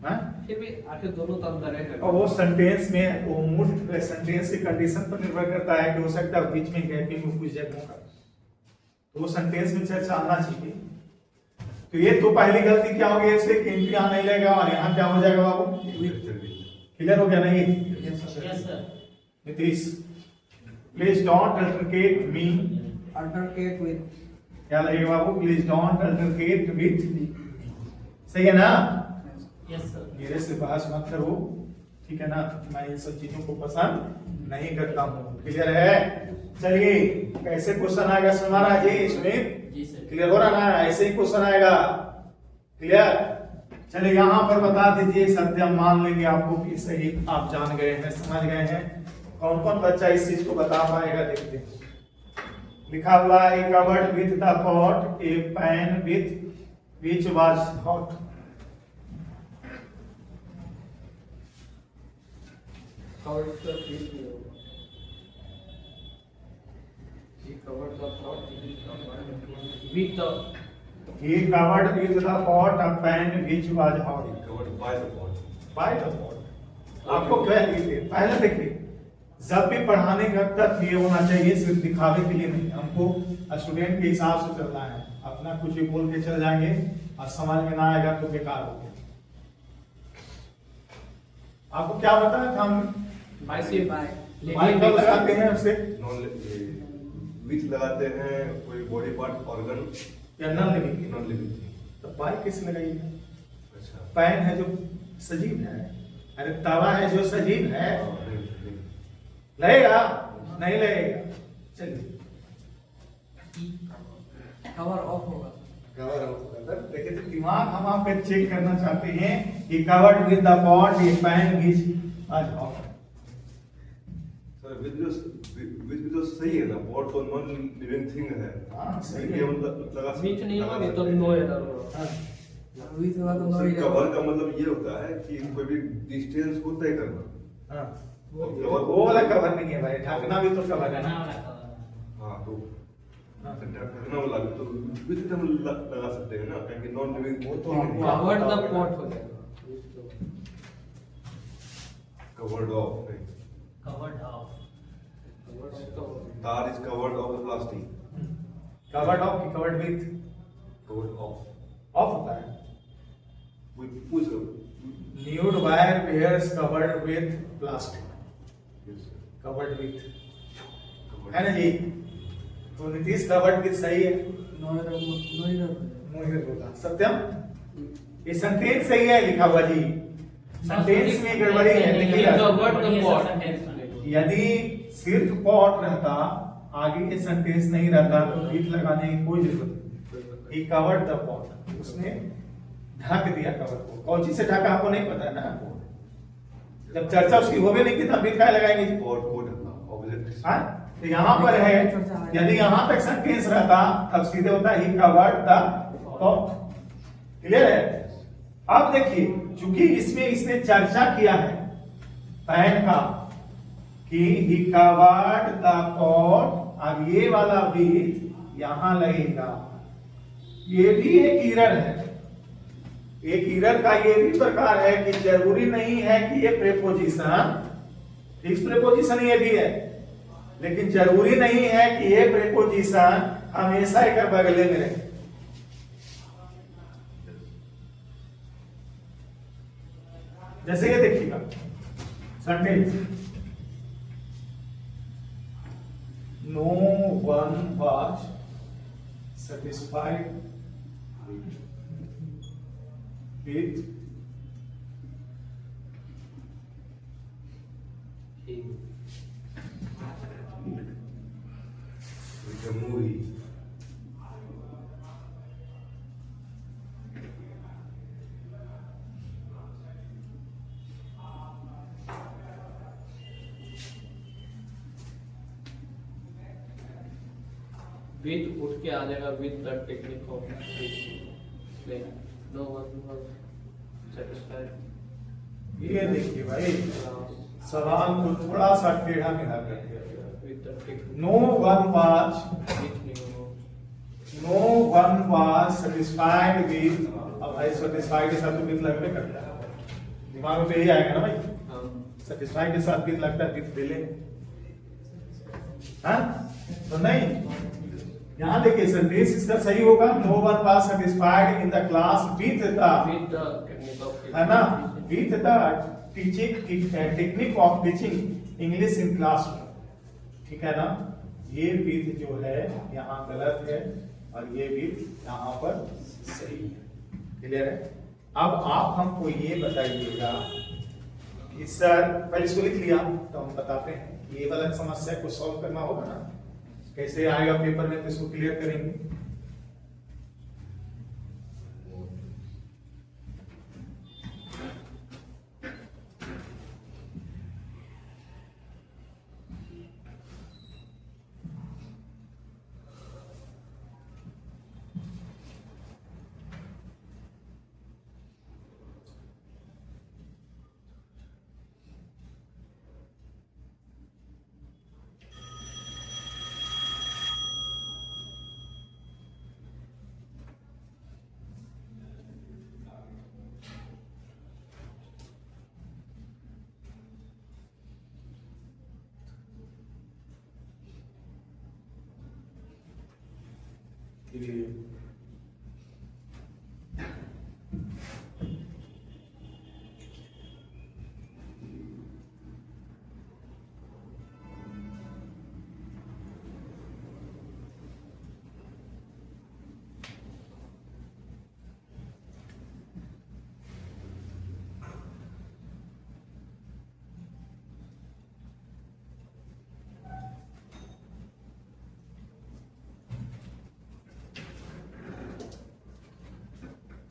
हाँ? फिर भी आखिर दोनों तो अंदर है। और वो सेंटेंस में वो मूड सेंटेंस की कंडीशन पर निर्भर करता है कि हो सकता है बीच में गैपिंग में कुछ जगहों का, तो वो सेंटेंस में चर्चा आना चाहिए। तो ये तो पहली गलती क्या होगी इससे कि इंट्री यहाँ नहीं लगेगा और यहाँ क्या हो जाएगा बाबू? क्लियर हो गया नहीं? Yes sir, Nitish please don't altercate me, altercate with, क्या लगेगा बाबू? प्लीज डोंट अल्टरकेट विद, सही है ना? यस सर, मेरे से बहस मत करो, ठीक है ना? मैं इन सब चीजों को पसंद नहीं करता हूँ, क्लियर है? चलिए कैसे क्वेश्चन आएगा सुनारा जी इसमें? जी सर, क्लियर हो रहा ना? ऐसे ही क्वेश्चन आएगा, क्लियर? चलिए यहाँ पर बता दीजिए, सत्यम मान लेंगे आपको कि सही आप जान गए हैं, समझ गए हैं। कौन कौन बच्चा इस चीज को बता पाएगा देखते हैं। लिखा हुआ है covered with the pot a pan with which was hot. Covered the field. He covered the pot. With the He covered with the pot a pan which was hot. Covered by the pot. By the pot. आपको क्या लिखिए? पहले देखिए, जब भी पढ़ाने का तथ्य ये होना चाहिए, सिर्फ दिखावे के लिए नहीं, हमको स्टूडेंट के हिसाब से चलना है। अपना कुछ भी बोल के चल जाएंगे और समझ में ना आएगा तो बेकार हो गया। आपको क्या बताया था हम? by से माइक कब लगाते हैं उससे? विच लगाते हैं कोई बॉडी पार्ट ऑर्गन या नॉन लिविंग? Non living. तो बाइक किस लगाइए? अच्छा पैन है जो सजीव है, अरे तवा है जो सजीव है, लगेगा नहीं लगेगा? चलिए कवर ऑफ होगा। कवर होगा। देखिए तो दिमाग हम आपका चेक करना चाहते हैं कि covered with the pot a pan which आज ऑफ। सर विच भी तो सही है ना, पॉट तो नॉन लिविंग थिंग है। हाँ सही ये है। मतलब लगा बीच नहीं होगा तो नो एरर होगा। हाँ, विथ होगा तो नो सर ही कवर का मतलब ये होता है कि कोई भी डिस्टेंस को तय करना। हाँ। कवर वो वाला कवर नहीं है भाई, ढकना भी तो कवर है बना ना। वाला कवर। हाँ तो हाँ। ढकना वाला भी तो विद हम लगा सकते हैं ना, क्योंकि नॉन लिविंग वो तो हमको Covered the pot हो जाएगा। कवर्ड ऑफ नहीं, कवर्ड ऑफ, तार is covered of the plastic. Covered of की covered with covered of of होता है। we push nude wire wires covered with plastic, yes covered with, covered. है ना जी? तो नीतीश कवर्ड विथ सही है, नो एरर मुझे बोला सत्यम ये सेंटेंस सही है लिखा हुआ जी, सेंटेंस में गड़बड़ी है। देखिए Covered the pot. यदि सिर्फ पॉट रहता, आगे के सेंटेंस नहीं रहता तो विथ लगाने की कोई जरूरत नहीं। ही कवर्ड द पॉट, उसने ढक दिया कवर को। कौन चीज से ढका आपको नहीं पता है ना? जब चर्चा उसकी हो भी नहीं की तब विथ क्या लगाएंगे जी? Pot pot object. हाँ? तो यहाँ पर है, यदि यहाँ तक सेंटेंस रहता तब सीधे होता ही कवर्ड द पॉट। क्लियर है? अब देखिए चूंकि इसमें इसने चर्चा किया है पैन का कि ही कवर्ड द पॉट, अब ये वाला भी यहां लगेगा। ये भी एक इरर है। एक इरर का ये भी प्रकार है कि जरूरी नहीं है कि ये प्रेपोजिशन फिक्स प्रेपोजिशन ये भी है, लेकिन जरूरी नहीं है कि ये प्रेपोजिशन हमेशा एक बगले में रहे। जैसे ये देखिएगा sentence, no one was satisfied with with a movie. With उठ के आ जाएगा with the technique of teaching, no one was satisfied. ये देखिए भाई, सवाल को थोड़ा सा टेढ़ा मेढ़ा कर दिया गया। With the technique no one was with new, no one was satisfied with. अब भाई सेटिस्फाइड के साथ तो विद लगने करता है, दिमाग में तो यही आएगा ना भाई, सेटिस्फाइड के साथ विद लगता है, विद पहले, हाँ तो नहीं। यहाँ देखिए सेंटेंस इसका सही होगा, no one was satisfied in the class with the, with the technique of है ना, with the teaching technique of teaching English in class, ठीक है ना। ये विद जो है यहाँ गलत है और ये विद यहाँ पर सही है, क्लियर है। अब आप हमको ये बताइएगा कि सर, पहले इसको लिख लिया तो हम बताते हैं, ये वाला समस्या को सॉल्व करना होगा ना, कैसे आएगा पेपर में तो इसको क्लियर करेंगे।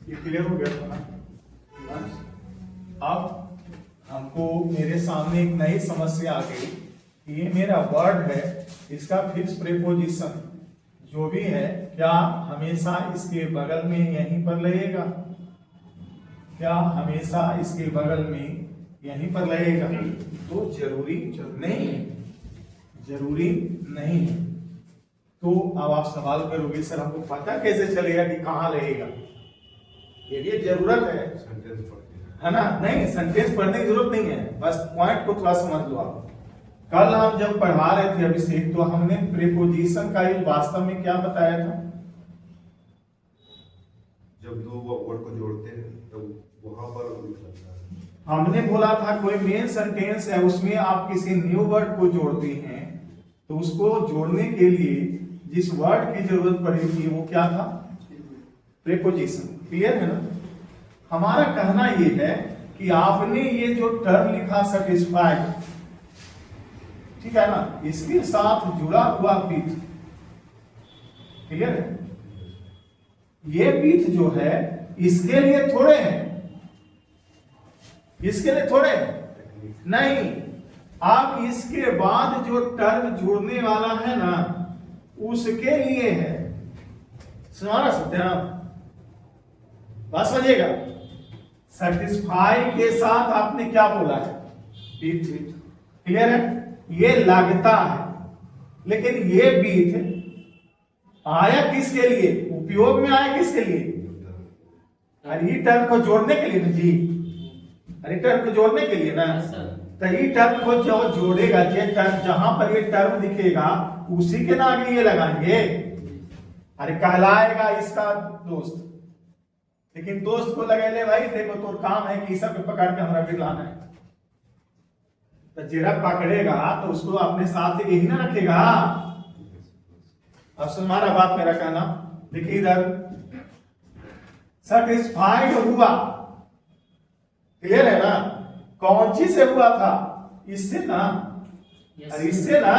ये क्लियर हो गया था ना। अब हमको मेरे सामने एक नई समस्या आ गई कि ये मेरा वर्ड है, इसका फिक्स प्रीपोजिशन जो भी है क्या हमेशा इसके बगल में यहीं पर लगेगा, क्या हमेशा इसके बगल में यहीं पर लगेगा? तो जरूरी नहीं, जरूरी नहीं। तो अब आप सवाल करोगे सर हमको पता कैसे चलेगा कि कहाँ लगेगा? ये जरूरत है ना? नहीं, सेंटेंस पढ़ने की जरूरत नहीं है, बस पॉइंट को थोड़ा समझ लो आप। कल हम जब पढ़ा रहे थे अभिषेक तो हमने प्रीपोजिशन का यूज वास्तव में क्या बताया था? जब दो वर्ड को जोड़ते हैं तब वहां पर लगता है। हमने बोला था कोई मेन सेंटेंस है उसमें आप किसी न्यू वर्ड को जोड़ते हैं तो उसको जोड़ने के लिए जिस वर्ड की जरूरत पड़ेगी वो क्या था? प्रीपोजिशन। क्लियर है ना? हमारा कहना ये है कि आपने ये जो टर्म लिखा सेटिस्फाइड, ठीक है ना, इसके साथ जुड़ा हुआ विथ, क्लियर है? ये विथ जो है इसके लिए थोड़े हैं, इसके लिए थोड़े नहीं, आप इसके बाद जो टर्म जोड़ने वाला है ना उसके लिए है। सुनारा सत्यानाम बात समझिएगा। सेटिस्फाई के साथ आपने क्या बोला है? विथ। क्लियर है? ये लगता है, लेकिन ये विथ आया किसके लिए? उपयोग में आया किसके लिए? अरे टर्म को जोड़ने के लिए ना जी, अरे टर्म को जोड़ने के लिए ना। तो ये टर्म को जो जोड़ेगा, ये टर्म जहां पर ये टर्म दिखेगा उसी के ना आगे ये लगाएंगे। अरे कहलाएगा इसका दोस्त, लेकिन दोस्त को लगे ले भाई देखो तो काम है कि सब पकड़ के हमारा फिर लाना है, तो जेरा पकड़ेगा तो उसको अपने साथ यही ना रखेगा। अब तुम्हारा बात मेरा कहना देखिए, इधर सेटिस्फाइड हुआ, क्लियर है ना? कौन चीज से हुआ था? इससे ना, अरे इससे ना।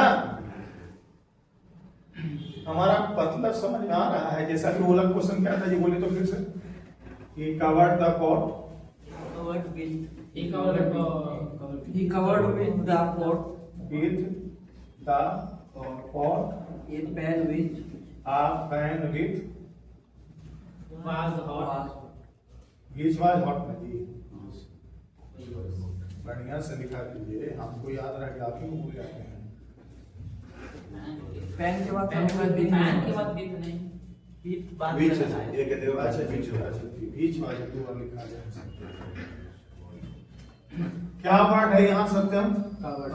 हमारा मतलब समझ में आ रहा है? जैसा कि वो वाला क्वेश्चन क्या था जी, बोले तो फिर से। He covered the pot. He covered with He covered with the pot With the pot. a pan with A pen with Was hot. which was hot में जी बढ़िया से लिखा दीजिए, हमको याद रह गया, आप ही को भूल जाते हैं। पेन के बाद पैन बीच के बाद बीच नहीं, बीच बाद बीच में लगाया। ये कहते हो अच्छा बीच वाले दो वाले लिखा जाए। क्या वर्ड है यहाँ सत्यम? कवर्ड।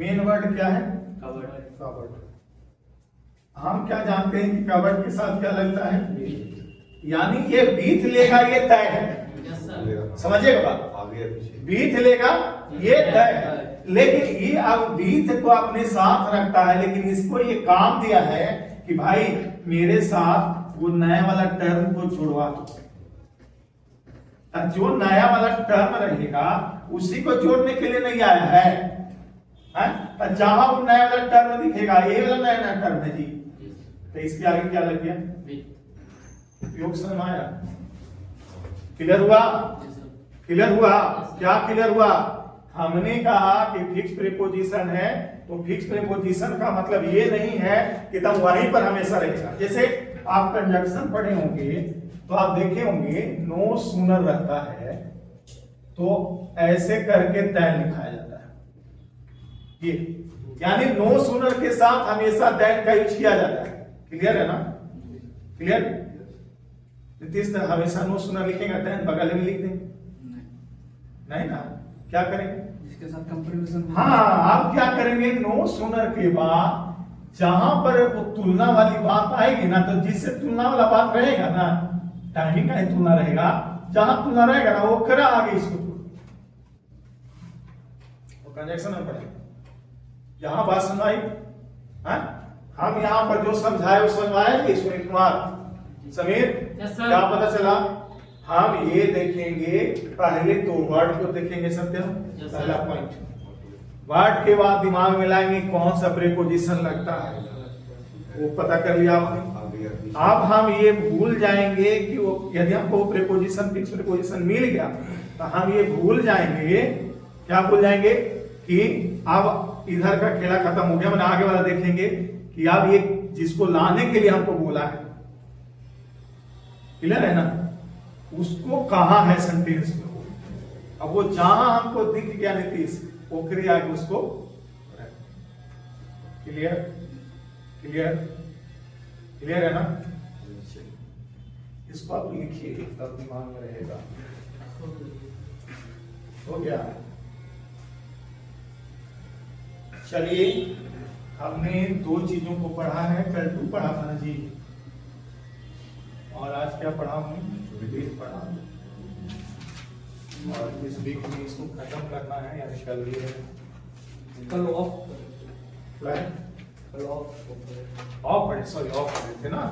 मेन वर्ड क्या है? कवर्ड। कवर्ड। हम क्या जानते हैं कि कवर्ड के साथ क्या लगता है? यानी ये बीत लेगा, ये तय है। Yes, sir. समझिएगा बात? आगे पीछे बीत लेगा ये तय है, लेकिन ये अब बीत को अपने साथ रखता है, लेकिन इसको ये काम दिया है कि भाई मेरे साथ वो नया वाला टर्म को जुड़वा दो। जो नया वाला टर्म रहेगा उसी को जोड़ने के लिए नहीं आया है, हैं? जहां वो नया वाला टर्म दिखेगा, ये वाला नया नया टर्म है जी, तो इसके आगे क्या लग गया? उपयोग समझ में आया? क्लियर हुआ? क्लियर हुआ? क्या क्लियर हुआ? हमने कहा कि फिक्स प्रीपोजिशन है, तो फिक्स प्रीपोजिशन का मतलब ये नहीं है कि तुम वहीं पर हमेशा रहेगा। जैसे आप कंजक्शन पढ़े होंगे तो आप देखे होंगे नो सूनर रहता है तो ऐसे करके दैन लिखाया जाता है, ये यानी नो सूनर के साथ हमेशा दैन का यूज किया जाता है। क्लियर है ना? क्लियर? नीतीश हमेशा नो सूनर लिखेगा, दैन बगल में लिख देंगे? नहीं ना, क्या करेंगे? जिसके साथ कंपैरिजन। हाँ, आप क्या करेंगे? नो सूनर के बाद जहां पर वो तुलना वाली बात आएगी ना, तो जिससे तुलना वाला बात रहेगा ना, टाइमिंग का ही तुलना रहेगा, जहां तुलना रहेगा ना वो करा आगे इसको वो कंजक्शन में पड़ेगा। यहां बात सुनाई, हम यहां पर जो समझाए वो समझाएंगे। Sunil Kumar, Sameer, Yes, sir. क्या पता चला? हम ये देखेंगे, पहले तो वर्ड को देखेंगे सत्यम, Yes, sir. पहला पॉइंट। वर्ड के बाद दिमाग में लाएंगे कौन सा प्रीपोजिशन लगता है, वो पता कर लिया आपने। आगे पीछे अब हम ये भूल जाएंगे कि वो यदि हमको प्रीपोजिशन फिक्स प्रीपोजिशन मिल गया तो हम ये भूल जाएंगे, क्या भूल जाएंगे कि अब इधर का खेला खत्म हो गया, मैंने आगे वाला देखेंगे कि अब ये जिसको लाने के लिए हमको बोला है, क्लियर है ना, उसको कहां है सेंटेंस में। अब वो जहां हमको दिख गया नीतीश, वो क्रिया है उसको। क्लियर? क्लियर? क्लियर है ना? इसको आप लिखिए तब दिमाग में रहेगा। हो गया? चलिए, हमने दो चीजों को पढ़ा है। कल 2 पढ़ा था ना जी, और आज क्या पढ़ा हूँ? विवेक पढ़ा। और इस वीक में इसको खत्म करना है, यानी कल ये कल ऑफ ऑफ पढ़े, सॉरी ऑफ पढ़े थे ना।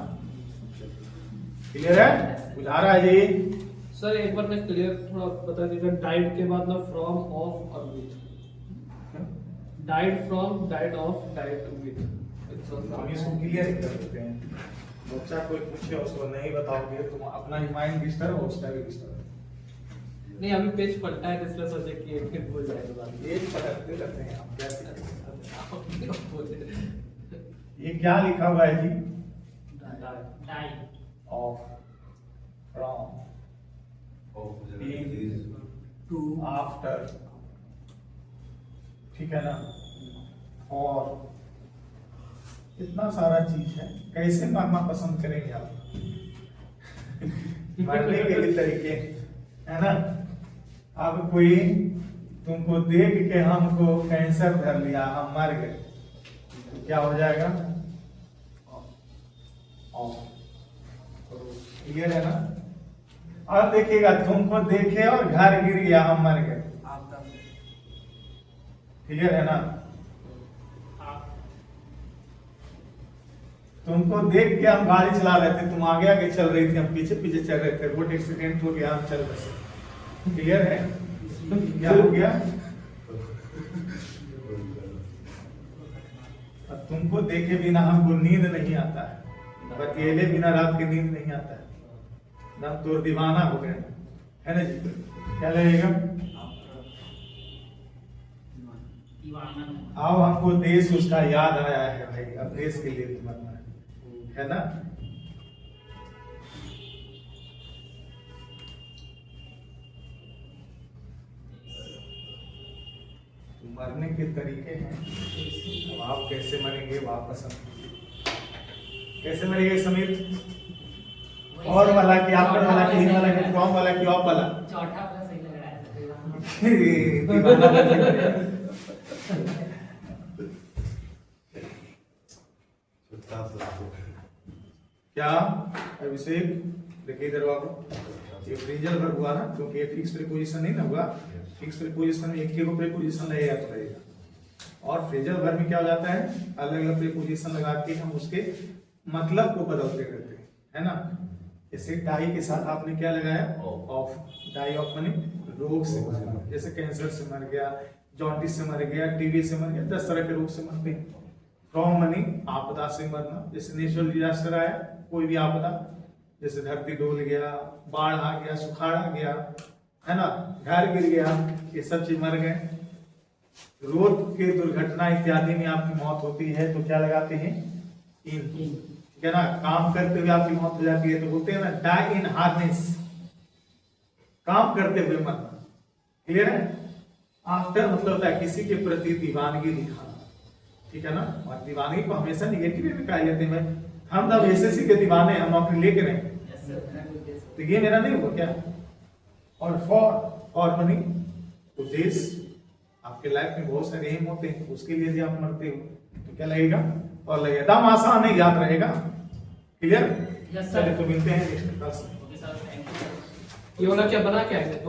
क्लियर है? बुझा रहा है जी? सर एक बार मैं क्लियर थोड़ा बता दीजिए, डाइड के बाद ना फ्रॉम, ऑफ और with. Died from, died of, died with. हम इसको क्लियर कर देते हैं। बच्चा कोई पूछे उसको नहीं बताओगे तुम अपना ही माइंड डिस्टर्ब हो, उसका भी डिस्टर्ब। नहीं, अभी पेज पलटा है इसलिए सोचे कि एक फिर भूल जाएगा बात। ये पढ़ते रहते हैं आप, क्या सीखते हैं? डाइड ये क्या लिखा हुआ है जी? Die. Of, from, to after, ठीक है ना, और इतना सारा चीज है। कैसे मारना पसंद करेंगे आप? मारने के लिए तरीके है ना। अब कोई तुमको देख के हमको कैंसर धर लिया, हम मर गए, तो क्या हो जाएगा? क्लियर है ना? और देखिएगा, तुमको देखे और घर गिर गया, हम मर गए, आपदा। क्लियर है ना? तुमको देख के हम गाड़ी चला रहे थे, तुम आगे आगे चल रही थी, हम पीछे पीछे चल रहे थे, रोड एक्सीडेंट हो गया, हम चल रहे। क्लियर है? क्या हो गया? अब तुमको देखे बिना हमको नींद नहीं आता है, अकेले बिना रात की नींद नहीं आता है ना, तो दीवाना हो गए है ना जी? क्या लगेगा? अब हमको देश उसका याद आया है भाई, अब देश के लिए भी मरना है। है ना। तो मरने के तरीके हैं, अब आप कैसे मरेंगे वापस हम कैसे मरेंगे समीर? और वाला कि आफ्टर वाला कि इन वाला कि फ्रॉम वाला कि ऑफ वाला? चौथा वाला सही लग रहा है। दीवाना बन गया। छोटा सा क्या अभिषेक देखिए इधर बाबू, ये फ्रेजल वर्ब हुआ ना, क्योंकि ये फिक्स प्रीपोजिशन नहीं ना हुआ। फिक्स प्रीपोजिशन में एक ही प्रीपोजिशन लगेगा तो रहेगा। और फ्रेजल वर्ब में क्या हो जाता है, अलग अलग प्रीपोजिशन लगा के हम उसके मतलब को बदलते रहते हैं, है ना। जैसे डाई के साथ आपने क्या लगाया, ऑफ। डाई ऑफ माने रोग से मरना, जैसे कैंसर से मर गया, जॉन्डिस से मर गया, टीबी से मर गया, 10 तरह के रोग से मरते हैं। फ्रॉम मनी आपदा से मरना, जैसे नेचुरल डिजास्टर आया, कोई भी आपदा, जैसे धरती डोल गया, बाढ़ आ गया, सुखाड़ आ गया, है ना, घर गिर गया, ये सब चीज मर गए। रोड के दुर्घटना इत्यादि में आपकी मौत होती है तो क्या लगाते हैं, इन, ठीक है ना। काम करते हुए आपकी मौत हो जाती है तो बोलते हैं ना, डाई इन हार्नेस, काम करते हुए मरना। क्लियर है। आफ्टर मतलब होता है किसी के प्रति दीवानगी दिखाना, ठीक है ना। और दीवानगी को हमेशा निगेटिव में कहा जाते हैं, हम तब एसएससी के दीवाने, हम नौकरी लेके रहे, तो ये मेरा नहीं हुआ क्या। और फॉर मनी, उद्देश्य, आपके लाइफ में बहुत सारे एम होते हैं, उसके लिए भी आप मरते हो तो क्या लगेगा, और लगेगा। दम आसान है, याद रहेगा। क्लियर। Yes, sir. चलिए तो मिलते हैं नेक्स्ट क्लास में। Okay sir, thank you. ये वाला क्या बना क्या है?